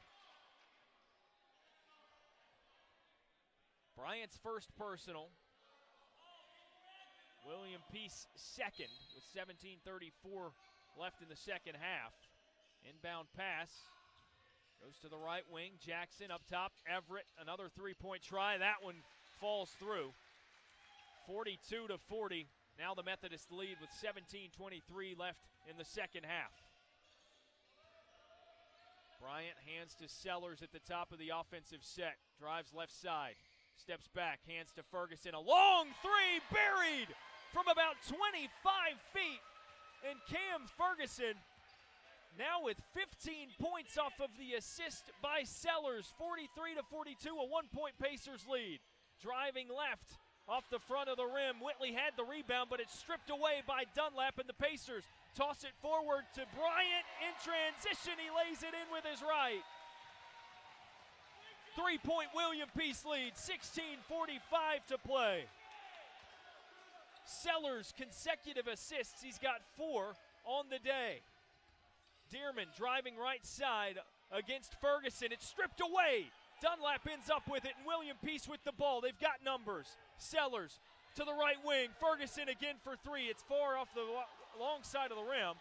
Bryant's first personal. William Peace second with 17:34 left in the second half. Inbound pass goes to the right wing. Jackson up top. Everett, another three-point try. That one falls through. 42-40. Now the Methodist lead with 17:23 left in the second half. Bryant hands to Sellers at the top of the offensive set. Drives left side. Steps back, hands to Ferguson. A long three, buried from about 25 feet. And Cam Ferguson now with 15 points off of the assist by Sellers. 43-42, a one-point Pacers lead. Driving left off the front of the rim. Whitley had the rebound, but it's stripped away by Dunlap, and the Pacers toss it forward to Bryant in transition. He lays it in with his right. Three-point William Peace lead, 16:45 to play. Sellers consecutive assists. He's got 4 on the day. Dearman driving right side against Ferguson. It's stripped away. Dunlap ends up with it, and William Peace with the ball. They've got numbers. Sellers to the right wing. Ferguson again for three. It's far off the long side of the rim.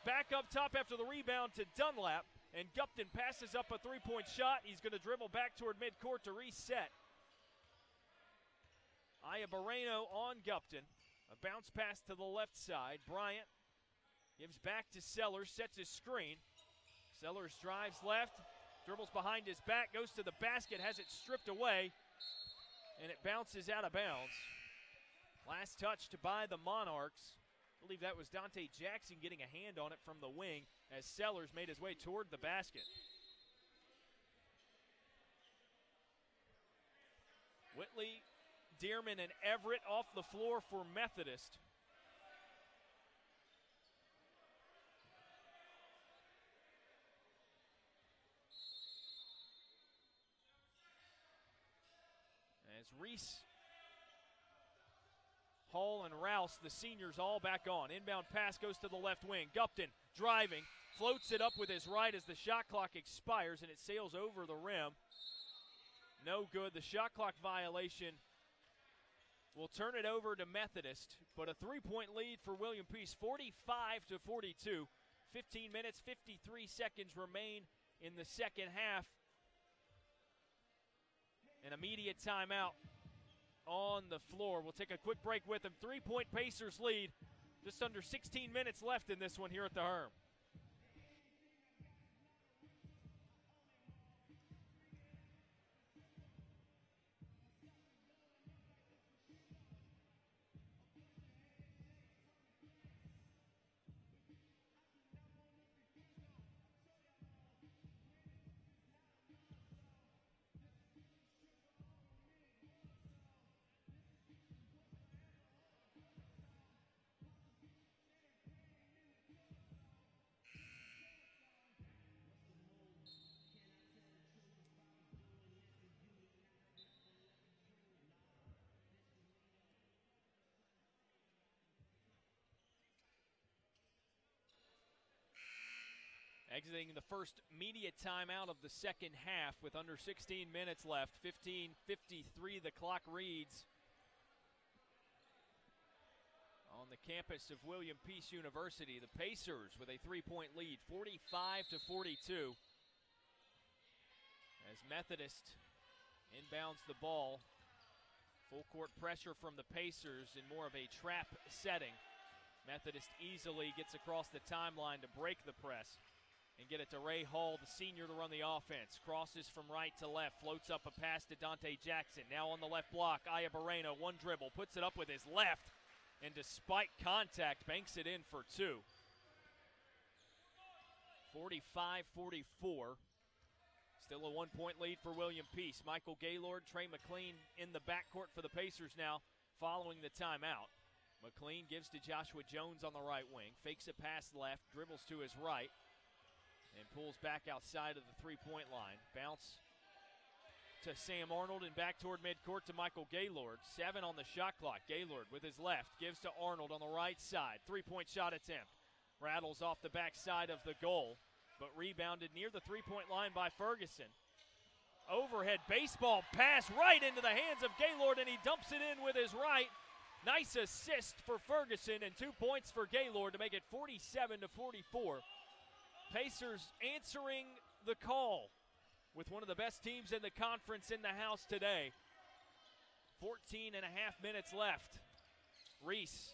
Back up top after the rebound to Dunlap, and Gupton passes up a three-point shot. He's going to dribble back toward midcourt to reset. Ayabareno on Gupton. A bounce pass to the left side. Bryant gives back to Sellers, sets his screen. Sellers drives left, dribbles behind his back, goes to the basket, has it stripped away, and it bounces out of bounds. Last touched by the Monarchs. I believe that was Dante Jackson getting a hand on it from the wing as Sellers made his way toward the basket. Whitley, Dearman, and Everett off the floor for Methodist. As Reese, Hall, and Rouse, the seniors, all back on. Inbound pass goes to the left wing. Gupton driving, floats it up with his right as the shot clock expires, and it sails over the rim. No good. The shot clock violation will turn it over to Methodist, but a three-point lead for William Peace, 45-42. 15 minutes, 53 seconds remain in the second half. An immediate timeout on the floor. We'll take a quick break with them. 3-point Pacers lead. Just under 16 minutes left in this one here at the Herm. Exiting the first media timeout of the second half with under 16 minutes left. 15:53 the clock reads on the campus of William Peace University. The Pacers with a 3-point lead, 45-42. As Methodist inbounds the ball. Full court pressure from the Pacers in more of a trap setting. Methodist easily gets across the timeline to break the press and get it to Ray Hall, the senior, to run the offense. Crosses from right to left, floats up a pass to Dante Jackson. Now on the left block, Ayabareno, one dribble, puts it up with his left, and despite contact, banks it in for two. 45-44. Still a 1-point lead for William Peace. Michael Gaylord, Trey McLean in the backcourt for the Pacers now following the timeout. McLean gives to Joshua Jones on the right wing, fakes a pass left, dribbles to his right, and pulls back outside of the three-point line. Bounce to Sam Arnold and back toward midcourt to Michael Gaylord. 7 on the shot clock. Gaylord with his left gives to Arnold on the right side. Three-point shot attempt. Rattles off the backside of the goal, but rebounded near the three-point line by Ferguson. Overhead baseball pass right into the hands of Gaylord, and he dumps it in with his right. Nice assist for Ferguson and 2 points for Gaylord to make it 47-44. Pacers answering the call with one of the best teams in the conference in the house today. 14 and a half minutes left. Reese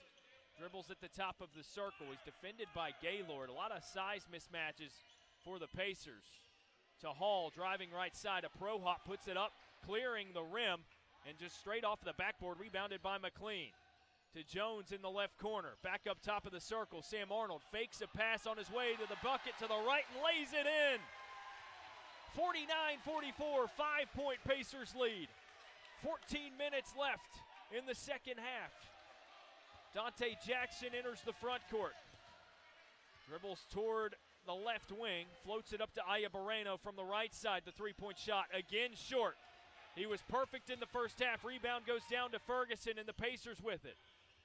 dribbles at the top of the circle. He's defended by Gaylord. A lot of size mismatches for the Pacers. To Hall, driving right side. A pro hop, puts it up, clearing the rim, and just straight off the backboard, rebounded by McLean. To Jones in the left corner. Back up top of the circle. Sam Arnold fakes a pass on his way to the bucket to the right and lays it in. 49-44, 5-point Pacers lead. 14 minutes left in the second half. Dante Jackson enters the front court. Dribbles toward the left wing. Floats it up to Ayabareno from the right side. The three-point shot again short. He was perfect in the first half. Rebound goes down to Ferguson, and the Pacers with it.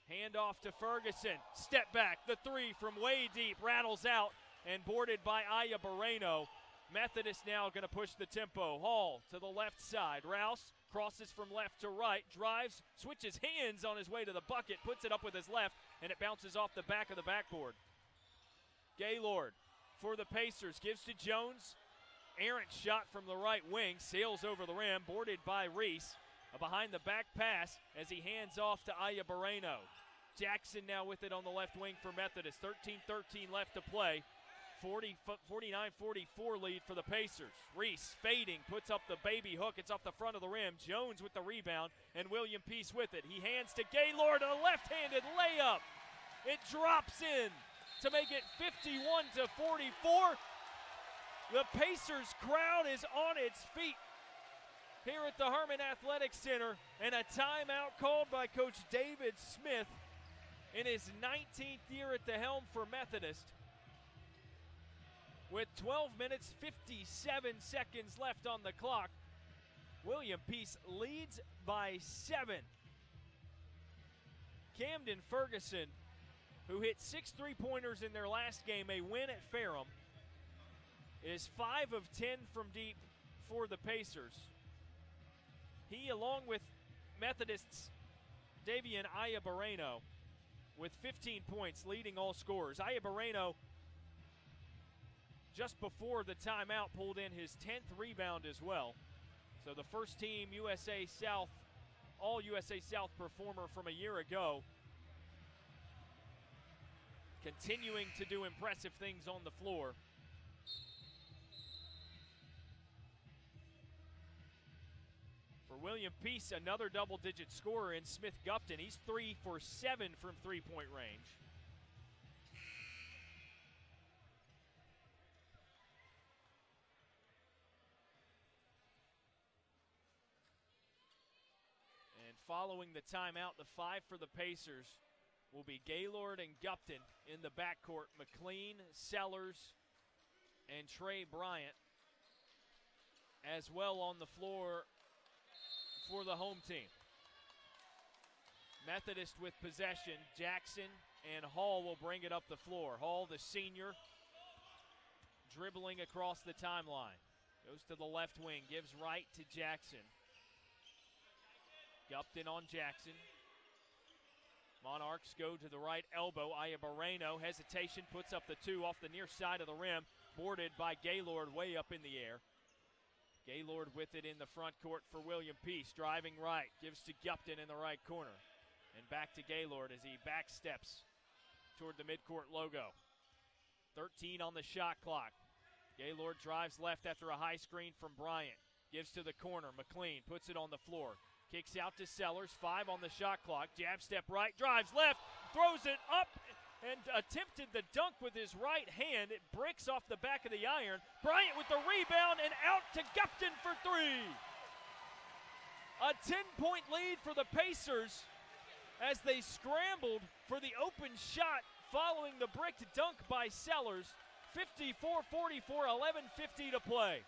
Hand off to Ferguson. Step back. The three from way deep rattles out and boarded by Ayabareno. Methodist now going to push the tempo. Hall to the left side. Rouse crosses from left to right, drives, switches hands on his way to the bucket, puts it up with his left, and it bounces off the back of the backboard. Gaylord for the Pacers gives to Jones. Errant shot from the right wing, sails over the rim, boarded by Reese. A behind-the-back pass as he hands off to Ayabareno. Jackson now with it on the left wing for Methodist. 13-13 left to play. 49-44 lead for the Pacers. Reese fading, puts up the baby hook. It's off the front of the rim. Jones with the rebound, and William Peace with it. He hands to Gaylord, a left-handed layup. It drops in to make it 51-44. The Pacers crowd is on its feet here at the Herman Athletic Center, and a timeout called by Coach David Smith in his 19th year at the helm for Methodist. With 12 minutes, 57 seconds left on the clock, William Peace leads by 7. Camden Ferguson, who hit 6 3-pointers in their last game, a win at Ferrum, is 5 of 10 from deep for the Pacers. He, along with Methodist's Davian Ayabareno, with 15 points, leading all scorers. Ayabareno, just before the timeout, pulled in his 10th rebound as well. So the first team USA South, all USA South performer from a year ago, continuing to do impressive things on the floor. For William Peace, another double-digit scorer in Smith Gupton. He's 3 for 7 from three-point range. And following the timeout, the 5 for the Pacers will be Gaylord and Gupton in the backcourt. McLean, Sellers, and Trey Bryant as well on the floor for the home team. Methodist with possession. Jackson and Hall will bring it up the floor. Hall, the senior, dribbling across the timeline. Goes to the left wing, gives right to Jackson. Gupton on Jackson. Monarchs go to the right elbow. Ayabareno, hesitation, puts up the 2 off the near side of the rim. Boarded by Gaylord way up in the air. Gaylord with it in the front court for William Peace. Driving right, gives to Gupton in the right corner. And back to Gaylord as he back steps toward the midcourt logo. 13 on the shot clock. Gaylord drives left after a high screen from Bryant. Gives to the corner. McLean puts it on the floor. Kicks out to Sellers. 5 on the shot clock. Jab step right. Drives left. Throws it up and attempted the dunk with his right hand. It breaks off the back of the iron. Bryant with the rebound and out to Gupton for 3. A 10-point lead for the Pacers as they scrambled for the open shot following the bricked dunk by Sellers. 54-44, 11:50 to play.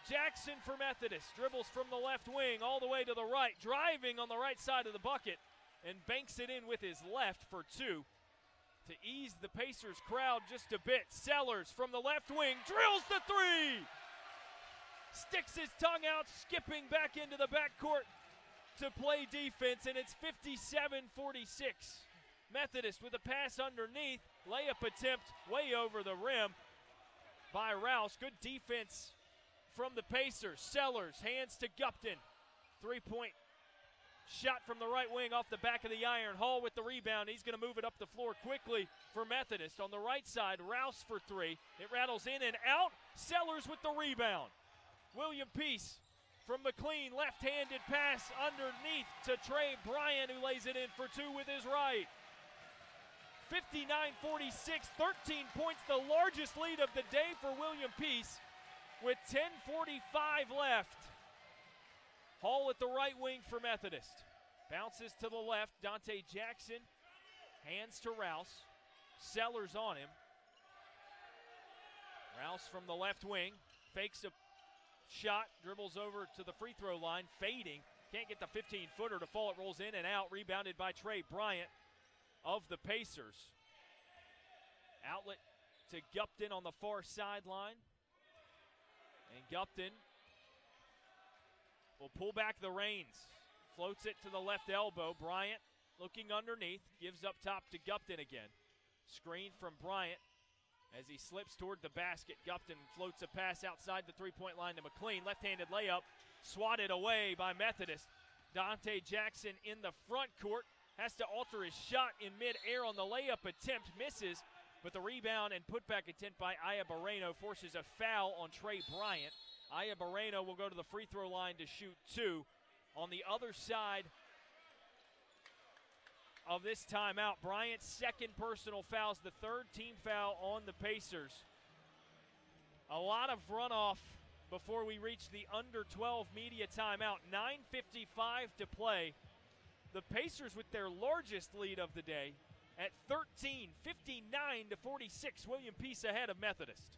Jackson for Methodist dribbles from the left wing all the way to the right, driving on the right side of the bucket and banks it in with his left for 2 to ease the Pacers crowd just a bit. Sellers from the left wing drills the 3. Sticks his tongue out, skipping back into the backcourt to play defense, and it's 57-46. Methodist with a pass underneath, layup attempt way over the rim by Rouse. Good defense from the Pacers. Sellers hands to Gupton. 3-point shot from the right wing off the back of the iron. Hall with the rebound. He's going to move it up the floor quickly for Methodist. On the right side, Rouse for 3. It rattles in and out. Sellers with the rebound. William Peace from McLean, left-handed pass underneath to Trey Bryant, who lays it in for 2 with his right. 59-46, 13 points, the largest lead of the day for William Peace with 10:45 left. Hall at the right wing for Methodist. Bounces to the left. Dante Jackson hands to Rouse. Sellers on him. Rouse from the left wing. Fakes a shot. Dribbles over to the free throw line. Fading. Can't get the 15-footer to fall. It rolls in and out. Rebounded by Trey Bryant of the Pacers. Outlet to Gupton on the far sideline. And Gupton will pull back the reins. Floats it to the left elbow. Bryant looking underneath. Gives up top to Gupton again. Screen from Bryant as he slips toward the basket. Gupton floats a pass outside the three-point line to McLean. Left-handed layup swatted away by Methodist. Dante Jackson in the front court has to alter his shot in mid-air on the layup attempt. Misses, but the rebound and putback attempt by Aya Barreno forces a foul on Trey Bryant. Aya Barreno will go to the free throw line to shoot 2. On the other side of this timeout, Bryant's second personal foul is the third team foul on the Pacers. A lot of runoff before we reach the under 12 media timeout. 9:55 to play. The Pacers with their largest lead of the day at 13, 59-46. William Peace ahead of Methodist.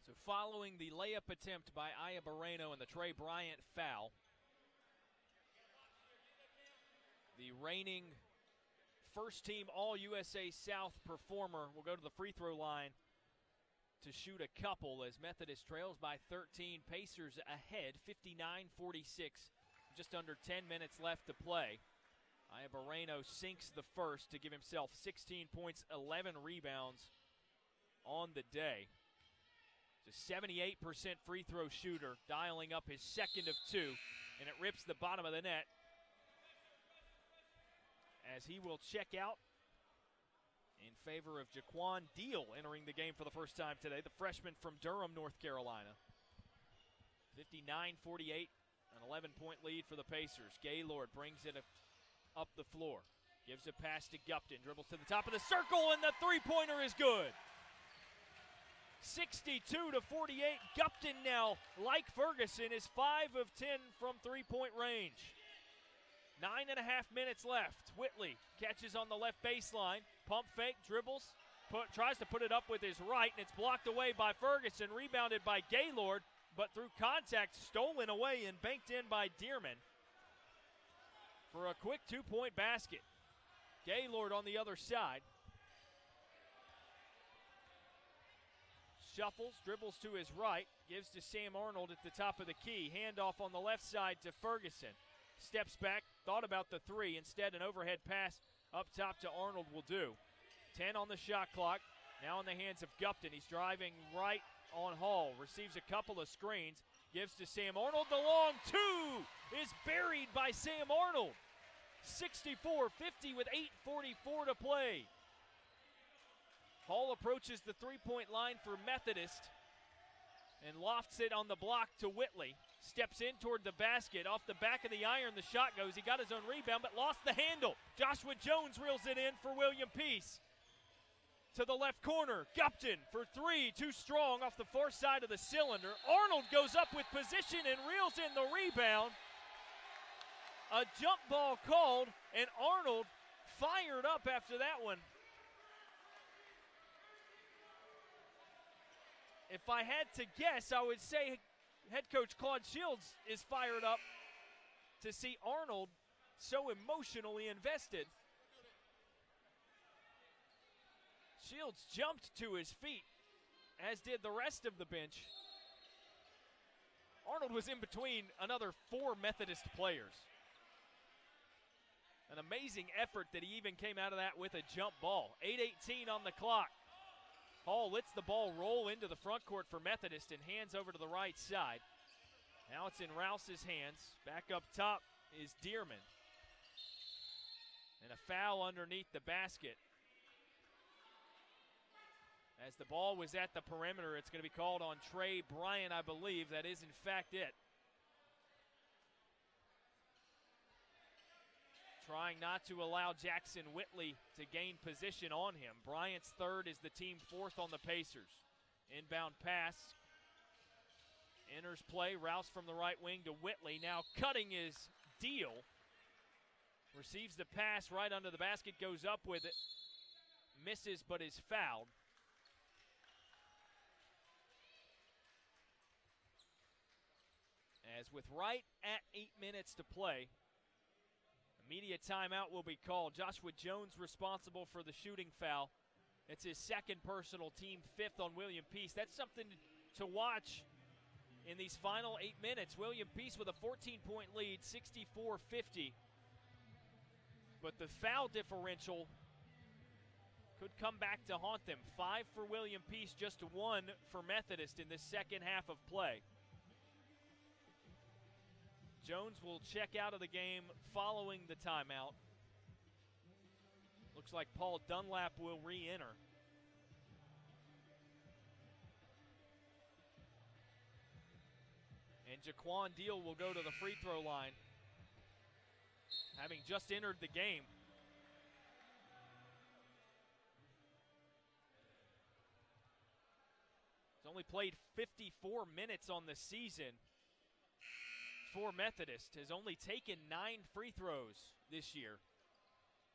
So following the layup attempt by Aya Barreno and the Trey Bryant foul, the reigning first-team All-USA South performer will go to the free throw line to shoot a couple as Methodist trails by 13. Pacers ahead, 59-46. Just under 10 minutes left to play. Aya Barreno sinks the first to give himself 16 points, 11 rebounds on the day. It's a 78% free throw shooter, dialing up his second of 2, and it rips the bottom of the net as he will check out in favor of Jaquan Deal entering the game for the first time today, the freshman from Durham, North Carolina. 59-48, an 11-point lead for the Pacers. Gaylord brings it up the floor, gives a pass to Gupton, dribbles to the top of the circle, and the three-pointer is good. 62-48. Gupton now, like Ferguson, is 5 of 10 from three-point range. 9.5 minutes left. Whitley catches on the left baseline. Pump fake, dribbles, tries to put it up with his right, and it's blocked away by Ferguson. Rebounded by Gaylord, but through contact, stolen away and banked in by Dearman for a quick two-point basket. Gaylord on the other side. Shuffles, dribbles to his right, gives to Sam Arnold at the top of the key. Handoff on the left side to Ferguson. Steps back, thought about the three. Instead, an overhead pass up top to Arnold will do. 10 on the shot clock. Now in the hands of Gupton. He's driving right on Hall. Receives a couple of screens. Gives to Sam Arnold. The long two is buried by Sam Arnold. 64-50 with 8:44 to play. Hall approaches the three-point line for Methodist and lofts it on the block to Whitley. Steps in toward the basket. Off the back of the iron, the shot goes. He got his own rebound, but lost the handle. Joshua Jones reels it in for William Peace. To the left corner, Gupton for three. Too strong off the far side of the cylinder. Arnold goes up with position and reels in the rebound. A jump ball called, and Arnold fired up after that one. If I had to guess, I would say head coach Claude Shields is fired up to see Arnold so emotionally invested. Shields jumped to his feet, as did the rest of the bench. Arnold was in between another 4 Methodist players. An amazing effort that he even came out of that with a jump ball. 8:18 on the clock. Hall lets the ball roll into the front court for Methodist and hands over to the right side. Now it's in Rouse's hands. Back up top is Dearman. And a foul underneath the basket. As the ball was at the perimeter, it's going to be called on Trey Bryant, I believe. That is, in fact, it. Trying not to allow Jackson Whitley to gain position on him. Bryant's third is the team fourth on the Pacers. Inbound pass. Enters play. Rouse from the right wing to Whitley. Now cutting his deal. Receives the pass right under the basket. Goes up with it. Misses but is fouled. As with right at 8 minutes to play, immediate timeout will be called. Joshua Jones responsible for the shooting foul. It's his second personal, team fifth on William Peace. That's something to watch in these final 8 minutes. William Peace with a 14-point lead, 64-50. But the foul differential could come back to haunt them. 5 for William Peace, just 1 for Methodist in this second half of play. Jones will check out of the game following the timeout. Looks like Paul Dunlap will re-enter. And Jaquan Deal will go to the free throw line, having just entered the game. He's only played 54 minutes on the season for Methodist, has only taken 9 free throws this year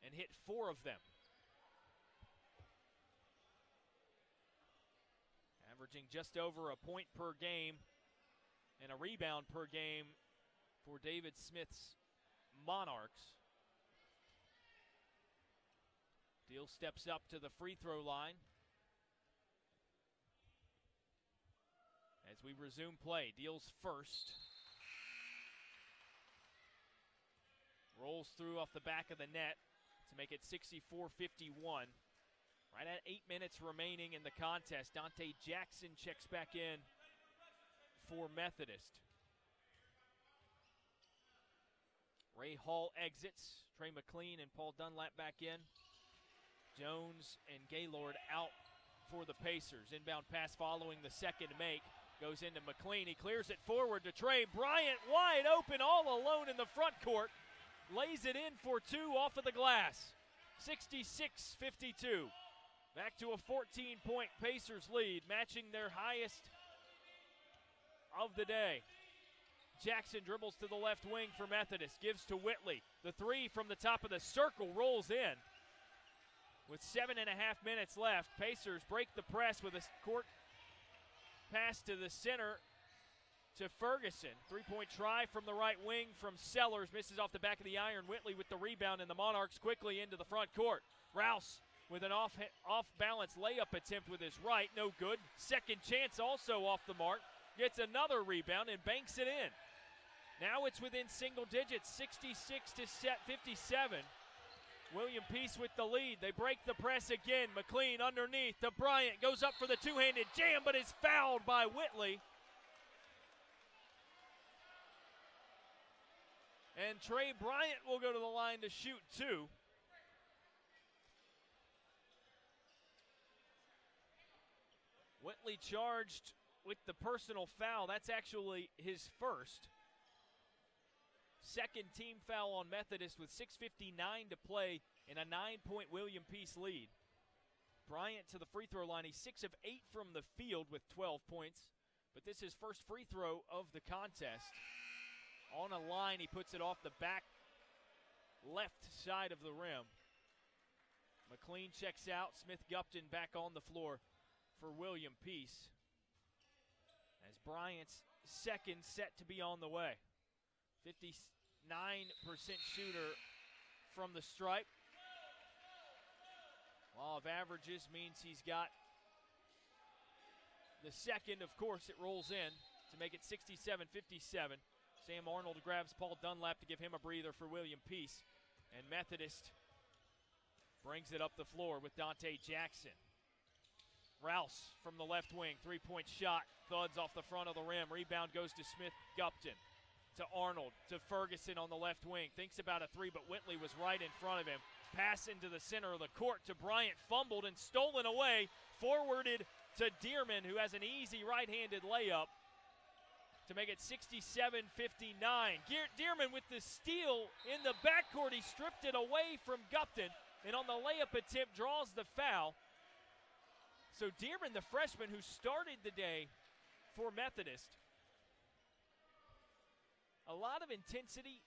and hit 4 of them. Averaging just over a point per game and a rebound per game for David Smith's Monarchs. Deal steps up to the free throw line as we resume play. Deal's first. Rolls through off the back of the net to make it 64-51. Right at 8 minutes remaining in the contest. Dante Jackson checks back in for Methodist. Ray Hall exits. Trey McLean and Paul Dunlap back in. Jones and Gaylord out for the Pacers. Inbound pass following the second make. Goes into McLean. He clears it forward to Trey Bryant. Wide open, all alone in the front court. Lays it in for 2 off of the glass. 66-52. Back to a 14-point Pacers lead, matching their highest of the day. Jackson dribbles to the left wing for Methodist. Gives to Whitley. The 3 from the top of the circle rolls in. With 7.5 minutes left, Pacers break the press with a court pass to the center to Ferguson. 3-point try from the right wing from Sellers. Misses off the back of the iron. Whitley with the rebound, and the Monarchs quickly into the front court. Rouse with an off-balance layup attempt with his right. No good. Second chance also off the mark. Gets another rebound and banks it in. Now it's within single digits, 66-57. William Peace with the lead. They break the press again. McLean underneath to Bryant. Goes up for the two-handed jam, but is fouled by Whitley. And Trey Bryant will go to the line to shoot 2. Whitley charged with the personal foul. That's actually his first. Second team foul on Methodist with 6:59 to play in a 9-point William Peace lead. Bryant to the free throw line. He's 6 of 8 from the field with 12 points. But this is his first free throw of the contest. On a line, he puts it off the back left side of the rim. McLean checks out. Smith-Gupton back on the floor for William Peace. As Bryant's second set to be on the way. 59% shooter from the stripe. Law of averages means he's got the second. Of course, it rolls in to make it 67-57. Sam Arnold grabs Paul Dunlap to give him a breather for William Peace. And Methodist brings it up the floor with Dante Jackson. Rouse from the left wing. 3-point shot. Thuds off the front of the rim. Rebound goes to Smith-Gupton. To Arnold. To Ferguson on the left wing. Thinks about a 3, but Whitley was right in front of him. Pass into the center of the court to Bryant, fumbled and stolen away, forwarded to Dearman, who has an easy right-handed layup to make it 67-59. Dearman with the steal in the backcourt. He stripped it away from Gupton, and on the layup attempt draws the foul. So Dearman, the freshman who started the day for Methodist, a lot of intensity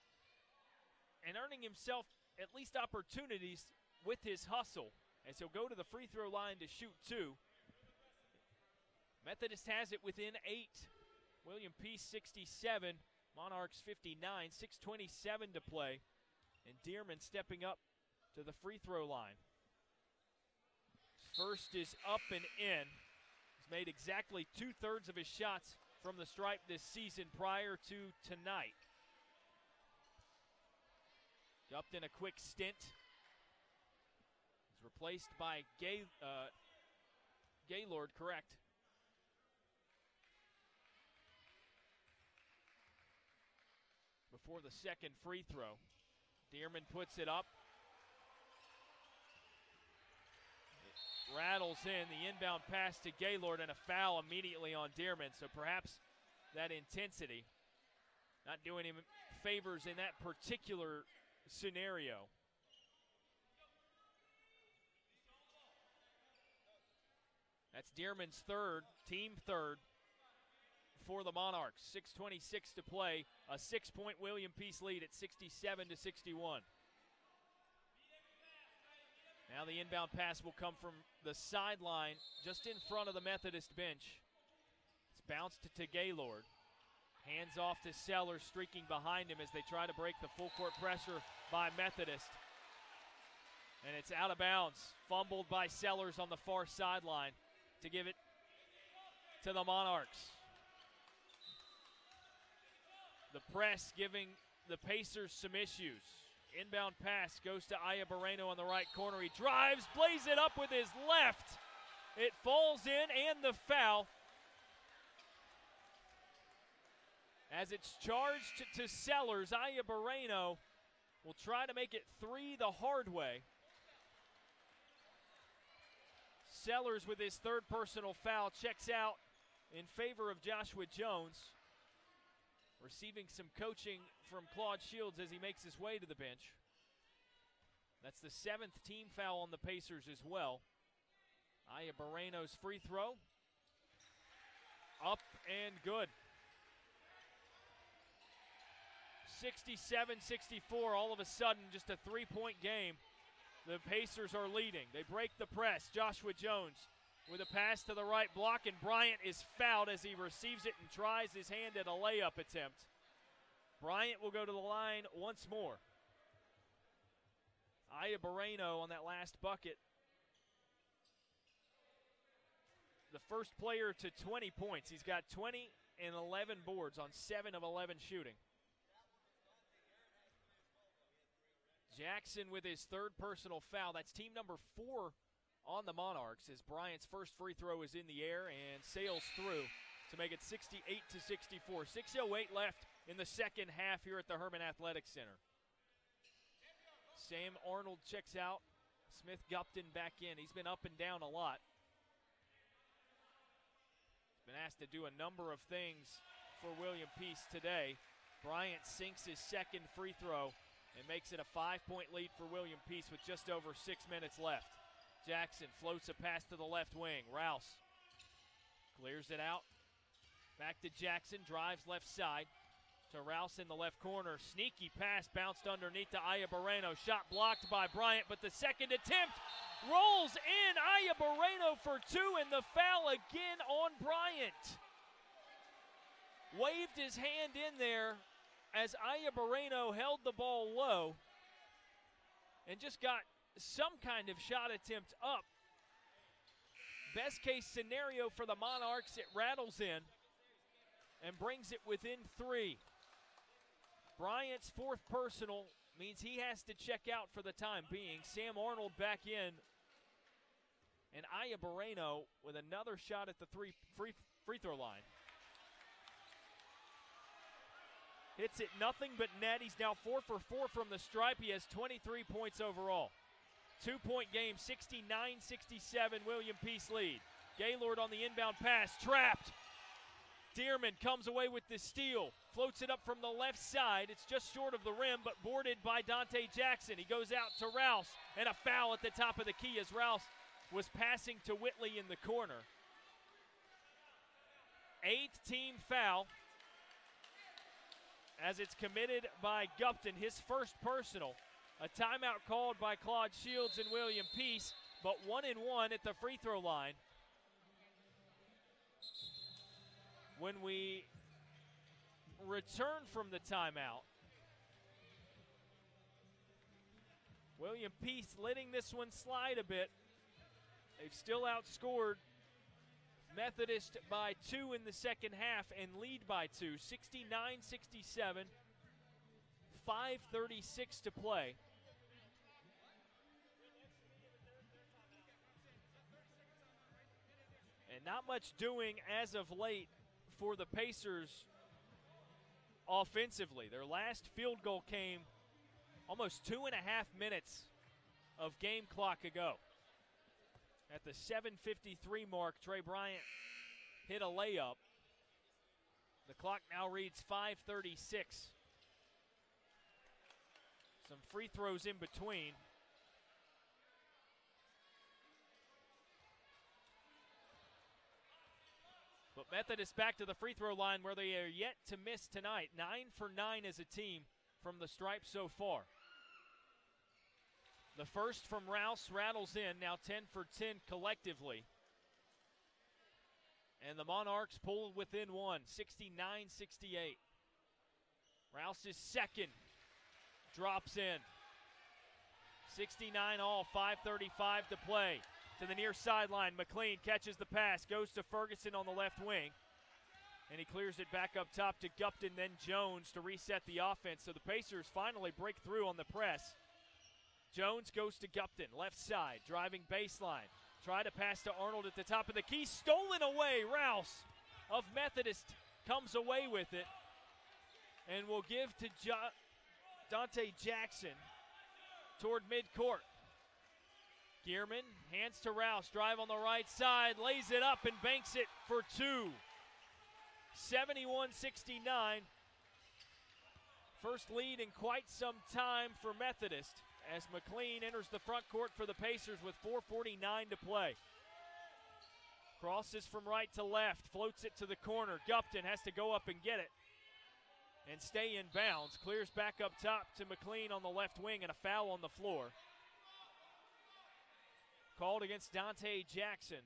and earning himself at least opportunities with his hustle, as he'll go to the free throw line to shoot 2. Methodist has it within 8. William Peace 67, Monarchs 59, 6:27 to play. And Dearman stepping up to the free throw line. First is up and in. He's made exactly 2/3 of his shots from the stripe this season prior to tonight. Gupton a quick stint. He's replaced by Gaylord, correct. Before the second free throw. Dearman puts it up. It rattles in the inbound pass to Gaylord, and a foul immediately on Dearman. So perhaps that intensity not doing him favors in that particular scenario. That's Dearman's third, team third for the Monarchs. 6:26 to play, a 6-point William Peace lead at 67-61. Now the inbound pass will come from the sideline just in front of the Methodist bench. It's bounced to Gaylord. Hands off to Sellers, streaking behind him as they try to break the full court pressure by Methodist. And it's out of bounds. Fumbled by Sellers on the far sideline to give it to the Monarchs. The press giving the Pacers some issues. Inbound pass goes to Ayabareno on the right corner. He drives, plays it up with his left. It falls in, and the foul. As it's charged to Sellers, Ayabareno will try to make it 3 the hard way. Sellers with his third personal foul checks out in favor of Joshua Jones. Receiving some coaching from Claude Shields as he makes his way to the bench. That's the 7th team foul on the Pacers as well. Ayabareno's free throw. Up and good. 67-64, all of a sudden, just a 3-point game. The Pacers are leading. They break the press. Joshua Jones with a pass to the right block, and Bryant is fouled as he receives it and tries his hand at a layup attempt. Bryant will go to the line once more. Ayabareno on that last bucket. The first player to 20 points. He's got 20 and 11 boards on 7 of 11 shooting. Jackson with his third personal foul. That's team number 4 on the Monarchs as Bryant's first free throw is in the air and sails through to make it 68-64. 6:08 left in the second half here at the Herman Athletic Center. Sam Arnold checks out. Smith Gupton back in. He's been up and down a lot. He's been asked to do a number of things for William Peace today. Bryant sinks his second free throw and makes it a 5-point lead for William Peace with just over 6 minutes left. Jackson floats a pass to the left wing. Rouse clears it out. Back to Jackson, drives left side to Rouse in the left corner. Sneaky pass bounced underneath to Ayabareno. Shot blocked by Bryant, but the second attempt rolls in. Ayabareno for 2, and the foul again on Bryant. Waved his hand in there as Ayabareno held the ball low and just got some kind of shot attempt up. Best case scenario for the Monarchs, it rattles in and brings it within 3. Bryant's fourth personal means he has to check out for the time being. Sam Arnold back in, and Ayabareno with another shot at the free throw line. Hits it nothing but net. He's now 4 for 4 from the stripe. He has 23 points overall. 2-point game, 69-67, William Peace lead. Gaylord on the inbound pass, trapped. Dearman comes away with the steal, floats it up from the left side. It's just short of the rim, but boarded by Dante Jackson. He goes out to Rouse, and a foul at the top of the key as Rouse was passing to Whitley in the corner. 8th team foul as it's committed by Gupton, his first personal. A timeout called by Claude Shields and William Peace, but 1-1 at the free throw line. When we return from the timeout, William Peace letting this one slide a bit. They've still outscored Methodist by 2 in the second half and lead by 2, 69-67, 5:36 to play. And not much doing as of late for the Pacers offensively. Their last field goal came almost 2.5 minutes of game clock ago. At the 7:53 mark, Trey Bryant hit a layup. The clock now reads 5:36. Some free throws in between. But Methodist back to the free throw line where they are yet to miss tonight. 9 for 9 as a team from the stripe so far. The first from Rouse rattles in, now 10 for 10 collectively. And the Monarchs pull within one, 69-68. Rouse's second drops in. 69 all, 5:35 to play. To the near sideline, McLean catches the pass, goes to Ferguson on the left wing. And he clears it back up top to Gupton, then Jones to reset the offense. So the Pacers finally break through on the press. Jones goes to Gupton, left side, driving baseline. Try to pass to Arnold at the top of the key. Stolen away. Rouse of Methodist comes away with it. And will give to Dante Jackson toward midcourt. Gearman hands to Rouse. Drive on the right side. Lays it up and banks it for two. 71-69. First lead in quite some time for Methodist as McLean enters the front court for the Pacers with 4:49 to play. Crosses from right to left, floats it to the corner. Gupton has to go up and get it and stay in bounds. Clears back up top to McLean on the left wing, and a foul on the floor. Called against Dante Jackson.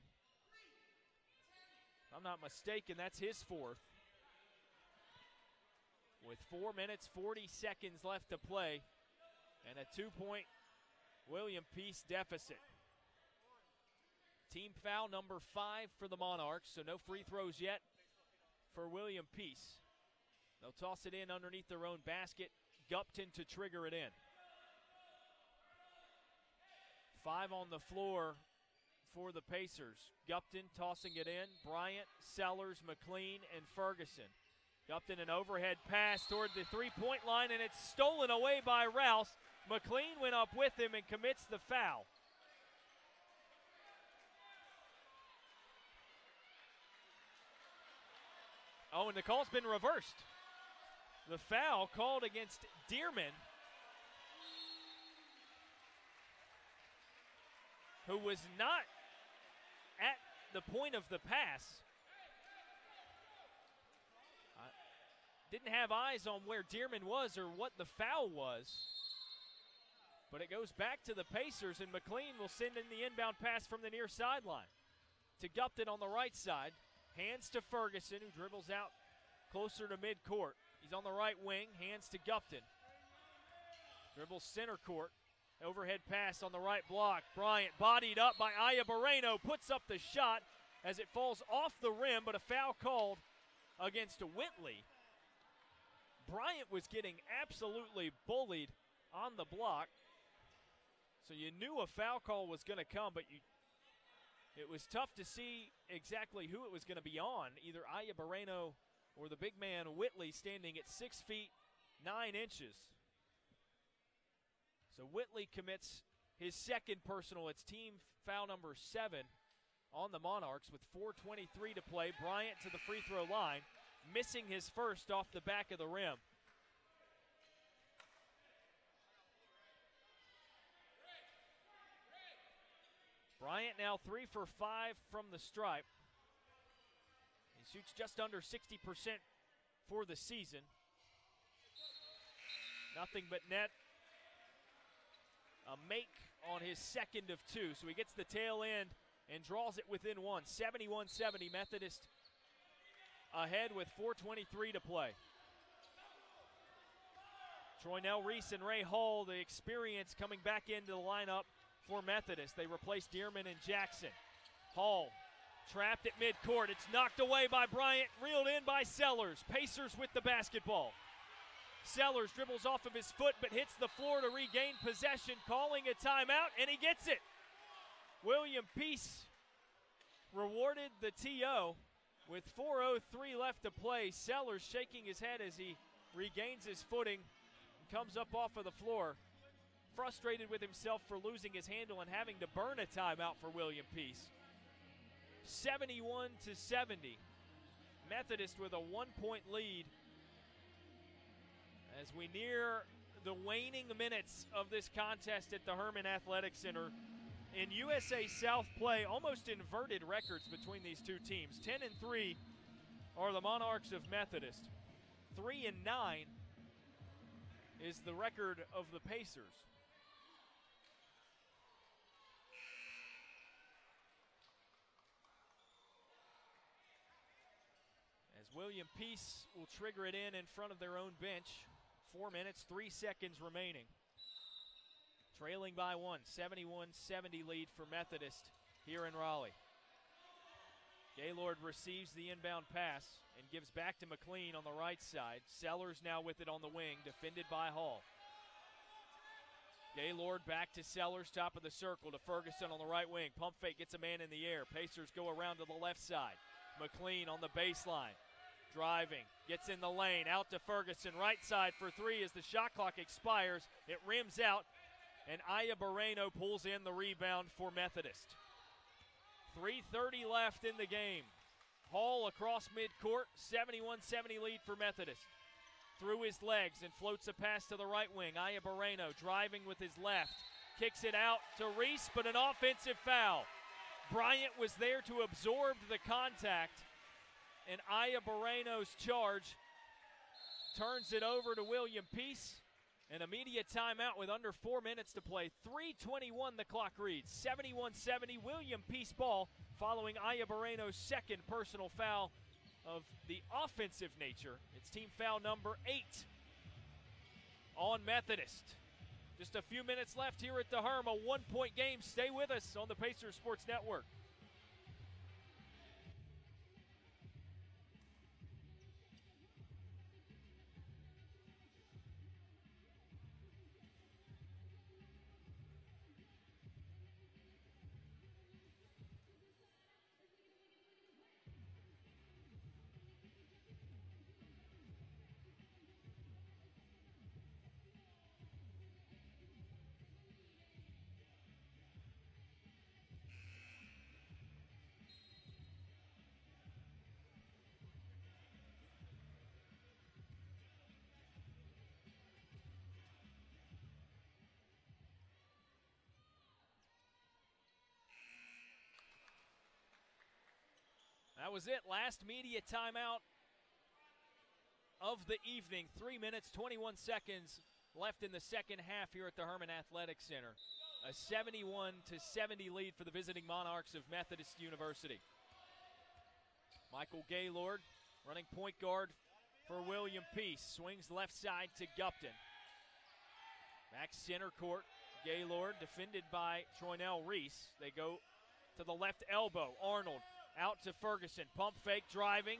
If I'm not mistaken, that's his fourth. With 4 minutes, 40 seconds left to play and a 2-point William Peace deficit. Team foul number 5 for the Monarchs, so no free throws yet for William Peace. They'll toss it in underneath their own basket. Gupton to trigger it in. 5 on the floor for the Pacers. Gupton tossing it in. Bryant, Sellers, McLean, and Ferguson. Gupton an overhead pass toward the three-point line, and it's stolen away by Rouse. McLean went up with him and commits the foul. Oh, and the call's been reversed. The foul called against Dearman, who was not at the point of the pass. Didn't have eyes on where Dearman was or what the foul was. But it goes back to the Pacers, and McLean will send in the inbound pass from the near sideline to Gupton on the right side. Hands to Ferguson, who dribbles out closer to midcourt. He's on the right wing, hands to Gupton. Dribbles center court. Overhead pass on the right block. Bryant bodied up by Aya Moreno, puts up the shot as it falls off the rim, but a foul called against Whitley. Bryant was getting absolutely bullied on the block, so you knew a foul call was going to come, but it was tough to see exactly who it was going to be on, either Aya Moreno or the big man Whitley, standing at 6 feet 9 inches. So Whitley commits his second personal. It's team foul number 7 on the Monarchs with 4:23 to play. Bryant to the free throw line, missing his first off the back of the rim. Bryant now 3 for 5 from the stripe. He shoots just under 60% for the season. Nothing but net. A make on his second of 2, so he gets the tail end and draws it within 1. 71-70, Methodist ahead with 4:23 to play. Troynell Reese and Ray Hall, the experience coming back into the lineup for Methodist. They replaced Dearman and Jackson. Hall trapped at midcourt. It's knocked away by Bryant, reeled in by Sellers. Pacers with the basketball. Sellers dribbles off of his foot but hits the floor to regain possession, calling a timeout, and he gets it. William Peace rewarded the TO with 4:03 left to play. Sellers shaking his head as he regains his footing and comes up off of the floor. Frustrated with himself for losing his handle and having to burn a timeout for William Peace. 71-70. Methodist with a 1-point lead as we near the waning minutes of this contest at the Herman Athletic Center. In USA South play, almost inverted records between these two teams. 10-3 are the Monarchs of Methodist. 3-9 is the record of the Pacers. As William Peace will trigger it in front of their own bench. 4 minutes, 3 seconds remaining. Trailing by 1, 71-70 lead for Methodist here in Raleigh. Gaylord receives the inbound pass and gives back to McLean on the right side. Sellers now with it on the wing, defended by Hall. Gaylord back to Sellers, top of the circle to Ferguson on the right wing. Pump fake, gets a man in the air. Pacers go around to the left side. McLean on the baseline. Driving, gets in the lane, out to Ferguson, right side for 3 as the shot clock expires. It rims out, and Aya Moreno pulls in the rebound for Methodist. 3:30 left in the game. Hall across midcourt, 71-70 lead for Methodist. Through his legs and floats a pass to the right wing. Aya Moreno driving with his left, kicks it out to Reese, but an offensive foul. Bryant was there to absorb the contact, and Aya Moreno's charge turns it over to William Peace. An immediate timeout with under 4 minutes to play. 3:21 the clock reads. 71-70, William Peace ball following Aya Moreno's second personal foul of the offensive nature. It's team foul number 8 on Methodist. Just a few minutes left here at the Herm, a 1-point game. Stay with us on the Pacers Sports Network. That was it. Last media timeout of the evening. 3 minutes, 21 seconds left in the second half here at the Herman Athletic Center. A 71-70 lead for the visiting Monarchs of Methodist University. Michael Gaylord running point guard for William Peace. Swings left side to Gupton. Back center court. Gaylord defended by Troynell Reese. They go to the left elbow. Arnold out to Ferguson. Pump fake, driving.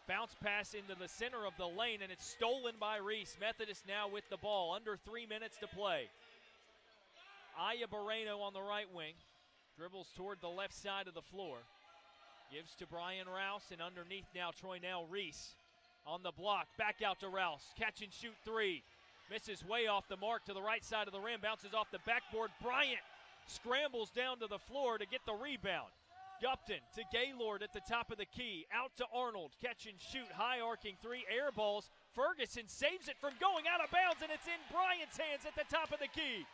Bounce pass into the center of the lane, and it's stolen by Reese. Methodist now with the ball. Under 3 minutes to play. Aya Moreno on the right wing. Dribbles toward the left side of the floor. Gives to Brian Rouse, and underneath now Troynell Reese on the block. Back out to Rouse. Catch and shoot 3. Misses way off the mark to the right side of the rim. Bounces off the backboard. Bryant scrambles down to the floor to get the rebound. Gupton to Gaylord at the top of the key. Out to Arnold. Catch and shoot. High arcing three. Air balls. Ferguson saves it from going out of bounds, and it's in Bryant's hands at the top of the key.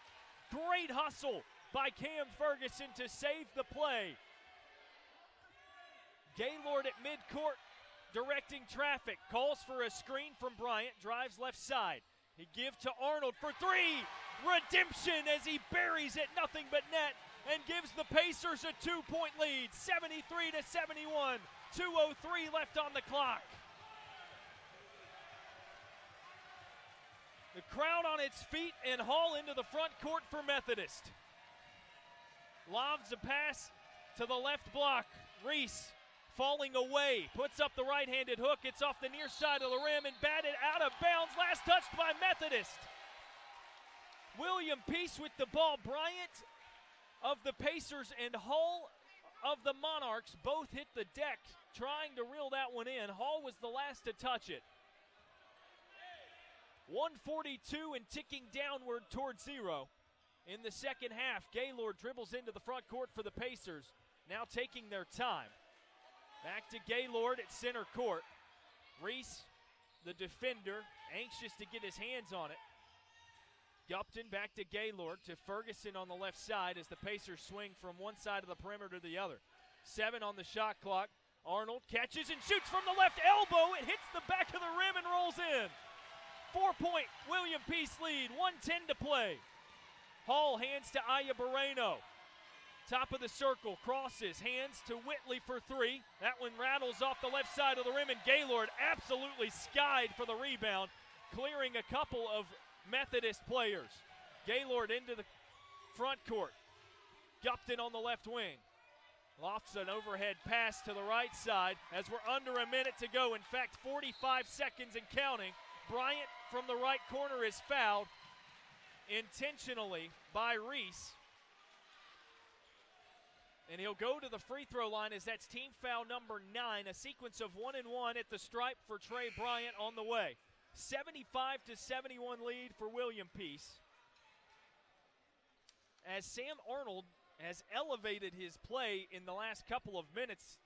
Great hustle by Cam Ferguson to save the play. Gaylord at midcourt directing traffic. Calls for a screen from Bryant. Drives left side. He gives to Arnold for three. Redemption as he buries it. Nothing but net. And gives the Pacers a 2-point lead, 73-71. 2:03 left on the clock. The crowd on its feet, and Hall into the front court for Methodist. Lobs a pass to the left block. Reese falling away, puts up the right-handed hook. It's off the near side of the rim and batted out of bounds. Last touched by Methodist. William Peace with the ball. Bryant of the Pacers and Hall of the Monarchs both hit the deck trying to reel that one in. Hall was the last to touch it. 142 and ticking downward towards zero. In the second half, Gaylord dribbles into the front court for the Pacers, now taking their time. Back to Gaylord at center court. Reese, the defender, anxious to get his hands on it. Gupton back to Gaylord to Ferguson on the left side as the Pacers swing from one side of the perimeter to the other. 7 on the shot clock. Arnold catches and shoots from the left elbow. It hits the back of the rim and rolls in. 4-point William Peace lead, 1:10 to play. Hall hands to Ayabareno. Top of the circle, crosses, hands to Whitley for three. That one rattles off the left side of the rim, and Gaylord absolutely skied for the rebound, clearing a couple of Methodist players. Gaylord into the front court. Gupton on the left wing. Lofts an overhead pass to the right side as we're under a minute to go. In fact, 45 seconds and counting. Bryant from the right corner is fouled intentionally by Reese. And he'll go to the free throw line as that's team foul number 9. A sequence of 1 and 1 at the stripe for Trey Bryant on the way. 75-71 lead for William Peace. As Sam Arnold has elevated his play in the last couple of minutes,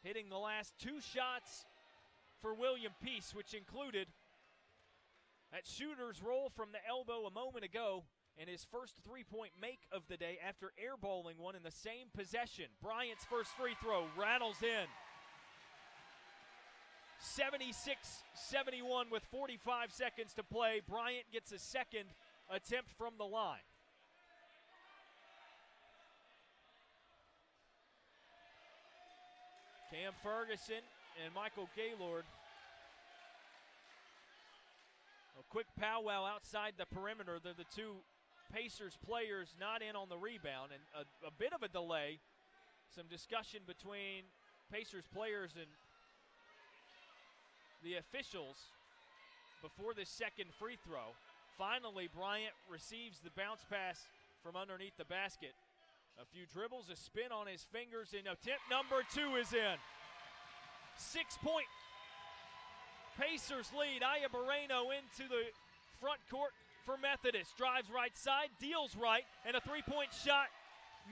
hitting the last 2 shots for William Peace, which included that shooter's roll from the elbow a moment ago and his first 3-point make of the day after airballing one in the same possession. Bryant's first free throw rattles in. 76-71 with 45 seconds to play. Bryant gets a second attempt from the line. Cam Ferguson and Michael Gaylord. A quick powwow outside the perimeter. They're the two Pacers players not in on the rebound, and a bit of a delay. Some discussion between Pacers players and the officials before this second free throw. Finally, Bryant receives the bounce pass from underneath the basket. A few dribbles, a spin on his fingers, and attempt number 2 is in. 6-point Pacers lead. Ayabareno into the front court for Methodist. Drives right side, deals right, and a 3-point shot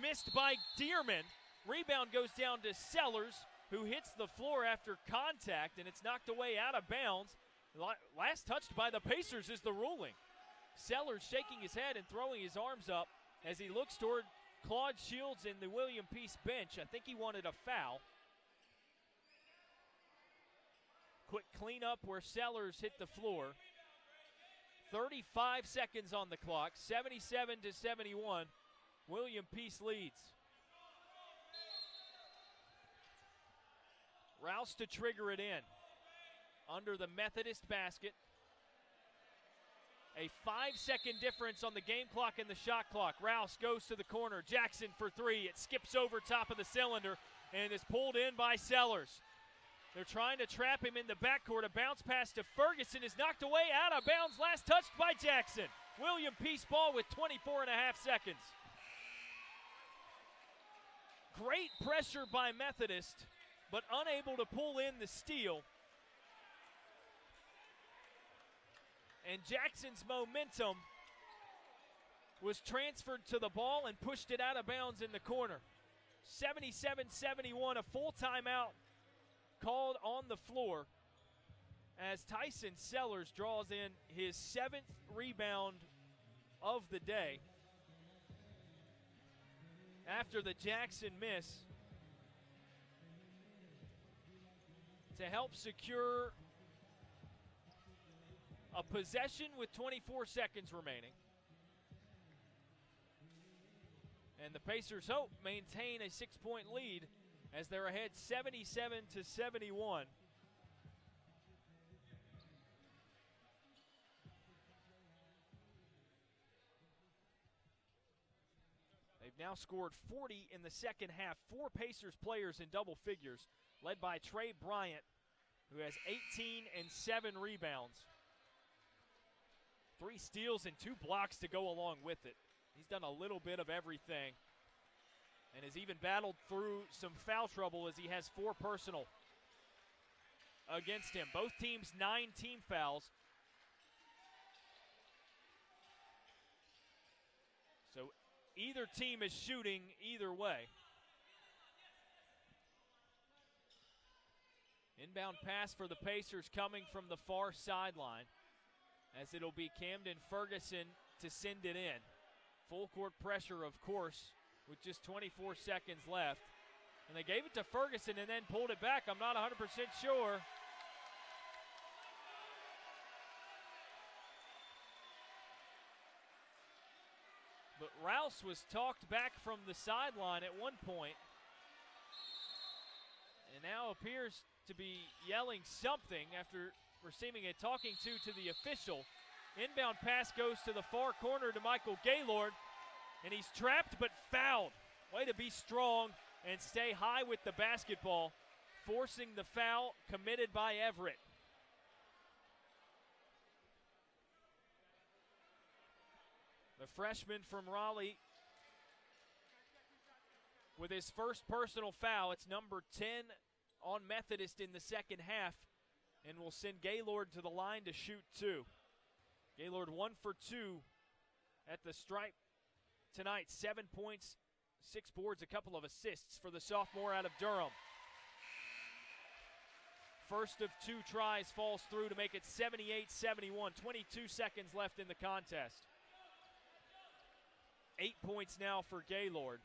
missed by Dearman. Rebound goes down to Sellers, who hits the floor after contact, and it's knocked away out of bounds. Last touched by the Pacers is the ruling. Sellers shaking his head and throwing his arms up as he looks toward Claude Shields in the William Peace bench. I think he wanted a foul. Quick cleanup where Sellers hit the floor. 35 seconds on the clock, 77-71. William Peace leads. Rouse to trigger it in. Under the Methodist basket. A 5-second difference on the game clock and the shot clock. Rouse goes to the corner. Jackson for 3. It skips over top of the cylinder and is pulled in by Sellers. They're trying to trap him in the backcourt. A bounce pass to Ferguson is knocked away out of bounds. Last touched by Jackson. William Peace ball with 24.5 seconds. Great pressure by Methodist, but unable to pull in the steal. And Jackson's momentum was transferred to the ball and pushed it out of bounds in the corner. 77-71, a full timeout called on the floor as Tyson Sellers draws in his 7th rebound of the day after the Jackson miss to help secure a possession with 24 seconds remaining. And the Pacers hope maintain a 6-point lead as they're ahead 77-71. They've now scored 40 in the second half. 4 Pacers players in double figures, led by Trey Bryant, who has 18 and 7 rebounds. 3 steals and 2 blocks to go along with it. He's done a little bit of everything and has even battled through some foul trouble as he has 4 personal against him. Both teams 9 team fouls. So either team is shooting either way. Inbound pass for the Pacers coming from the far sideline, as it'll be Camden Ferguson to send it in. Full court pressure, of course, with just 24 seconds left. And they gave it to Ferguson and then pulled it back. I'm not 100% sure. But Rouse was talked back from the sideline at one point, and now appears to be yelling something after receiving a talking to the official. Inbound pass goes to the far corner to Michael Gaylord, and he's trapped but fouled. Way to be strong and stay high with the basketball, forcing the foul committed by Everett. The freshman from Raleigh with his first personal foul. It's number 10 on Methodist in the second half, and will send Gaylord to the line to shoot 2. Gaylord 1 for 2 at the stripe tonight. 7 points, 6 boards, a couple of assists for the sophomore out of Durham. First of 2 tries falls through to make it 78-71. 22 seconds left in the contest. 8 points now for Gaylord.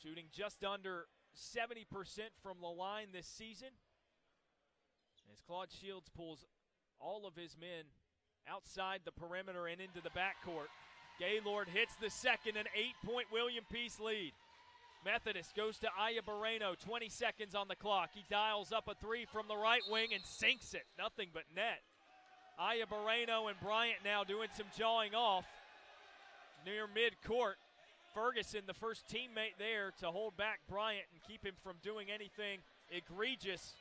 Shooting just under 70% from the line this season, as Claude Shields pulls all of his men outside the perimeter and into the backcourt. Gaylord hits the second, an 8-point William Peace lead. Methodist goes to Aya Moreno, 20 seconds on the clock. He dials up a 3 from the right wing and sinks it. Nothing but net. Aya Moreno and Bryant now doing some jawing off near midcourt. Ferguson, the first teammate there to hold back Bryant and keep him from doing anything egregious,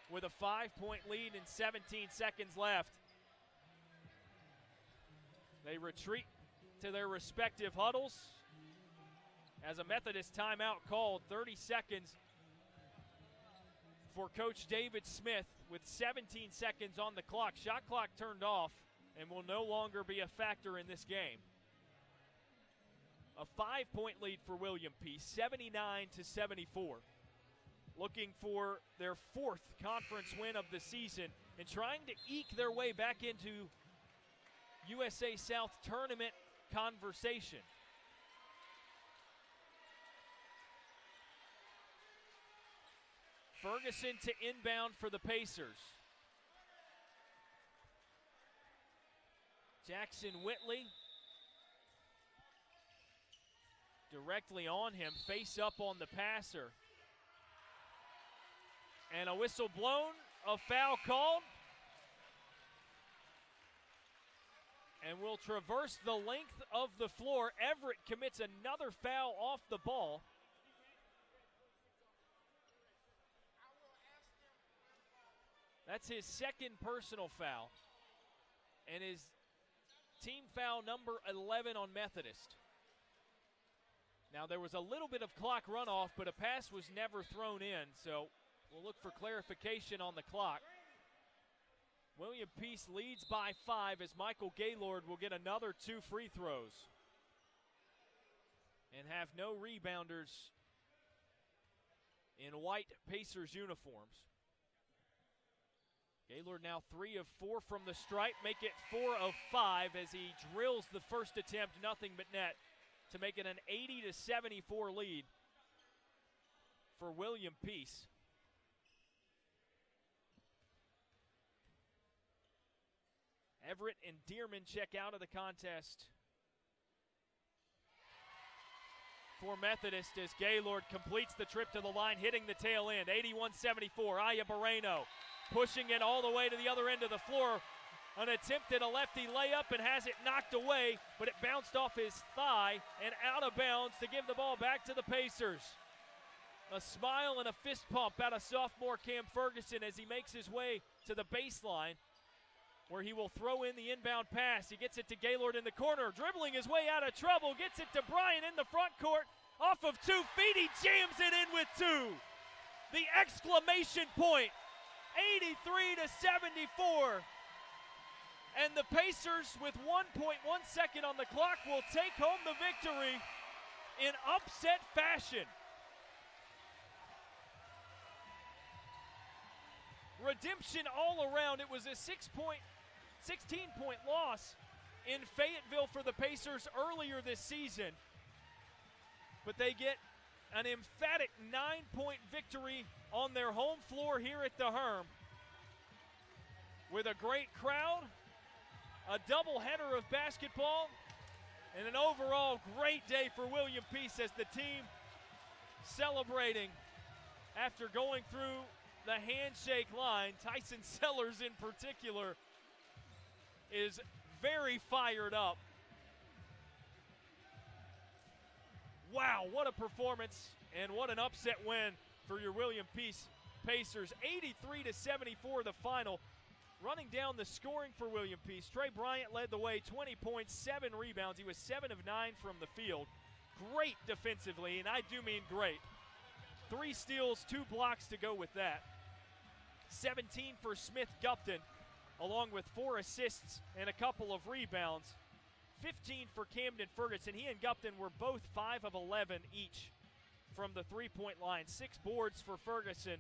with a 5-point lead and 17 seconds left. They retreat to their respective huddles as a Methodist timeout called. 30 seconds for Coach David Smith with 17 seconds on the clock. Shot clock turned off and will no longer be a factor in this game. A 5-point lead for William Peace, 79-74. Looking for their 4th conference win of the season and trying to eke their way back into USA South tournament conversation. Ferguson to inbound for the Pacers. Jackson Whitley directly on him, face up on the passer. And a whistle blown, a foul called. And will traverse the length of the floor. Everett commits another foul off the ball. That's his second personal foul, and his team foul number 11 on Methodist. Now, there was a little bit of clock runoff, but a pass was never thrown in, so we'll look for clarification on the clock. William Peace leads by 5 as Michael Gaylord will get another 2 free throws and have no rebounders in white Pacers uniforms. Gaylord now 3 of 4 from the stripe, make it 4 of 5 as he drills the first attempt, nothing but net, to make it an 80-74 lead for William Peace. Everett and Dearman check out of the contest for Methodist as Gaylord completes the trip to the line, hitting the tail end. 81-74, Aya Moreno pushing it all the way to the other end of the floor. An attempt at a lefty layup and has it knocked away, but it bounced off his thigh and out of bounds to give the ball back to the Pacers. A smile and a fist pump out of sophomore Cam Ferguson as he makes his way to the baseline, where he will throw in the inbound pass. He gets it to Gaylord in the corner, dribbling his way out of trouble, gets it to Bryant in the front court, off of 2 feet, he jams it in with 2. The exclamation point, 83-74. And the Pacers, with 1.1 second on the clock, will take home the victory in upset fashion. Redemption all around. It was a 16-point loss in Fayetteville for the Pacers earlier this season, but they get an emphatic 9-point victory on their home floor here at the Herm with a great crowd, a doubleheader of basketball, and an overall great day for William Peace as the team celebrating after going through the handshake line. Tyson Sellers in particular is very fired up. Wow, what a performance and what an upset win for your William Peace Pacers. 83-74 the final. Running down the scoring for William Peace, Trey Bryant led the way, 20 points, 7 rebounds. He was 7 of 9 from the field. Great defensively, and I do mean great. 3 steals, 2 blocks to go with that. 17 for Smith Gupton, along with 4 assists and a couple of rebounds. 15 for Camden Ferguson. He and Gupton were both 5 of 11 each from the three-point line. 6 boards for Ferguson.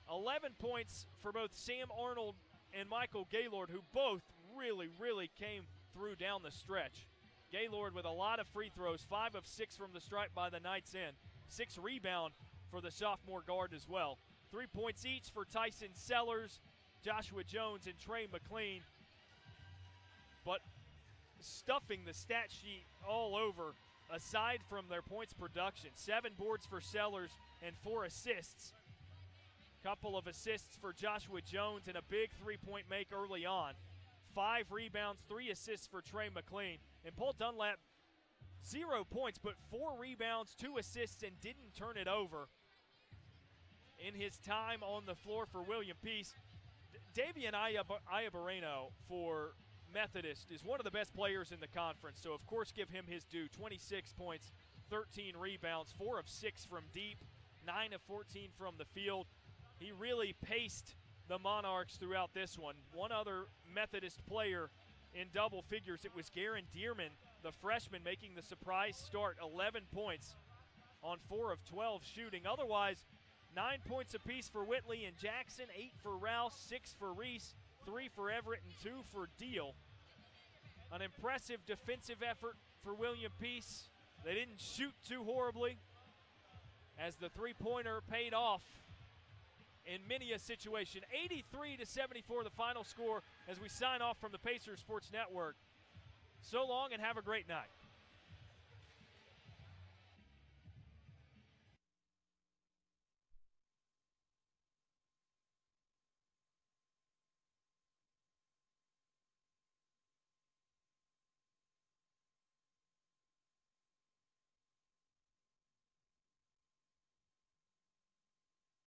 11 points for both Sam Arnold and Michael Gaylord, who both really came through down the stretch. Gaylord with a lot of free throws, 5 of 6 from the stripe by the night's end. 6 rebound for the sophomore guard as well. 3 points each for Tyson Sellers, Joshua Jones, and Trey McLean. But stuffing the stat sheet all over, aside from their points production. 7 boards for Sellers and 4 assists. Couple of assists for Joshua Jones and a big 3-point make early on. 5 rebounds, 3 assists for Trey McLean. And Paul Dunlap, 0 points, but 4 rebounds, 2 assists, and didn't turn it over in his time on the floor for William Peace. Davian Ayabareno for Methodist is one of the best players in the conference, so of course give him his due. 26 points, 13 rebounds, 4 of 6 from deep, 9 of 14 from the field. He really paced the Monarchs throughout this one. One other Methodist player in double figures, it was Garen Dearman, the freshman, making the surprise start. 11 points on 4 of 12 shooting. Otherwise, 9 points apiece for Whitley and Jackson, 8 for Rouse, 6 for Reese, 3 for Everett, and 2 for Deal. An impressive defensive effort for William Peace. They didn't shoot too horribly as the three-pointer paid off in many a situation. 83-74 the final score as we sign off from the Pacers Sports Network. So long and have a great night.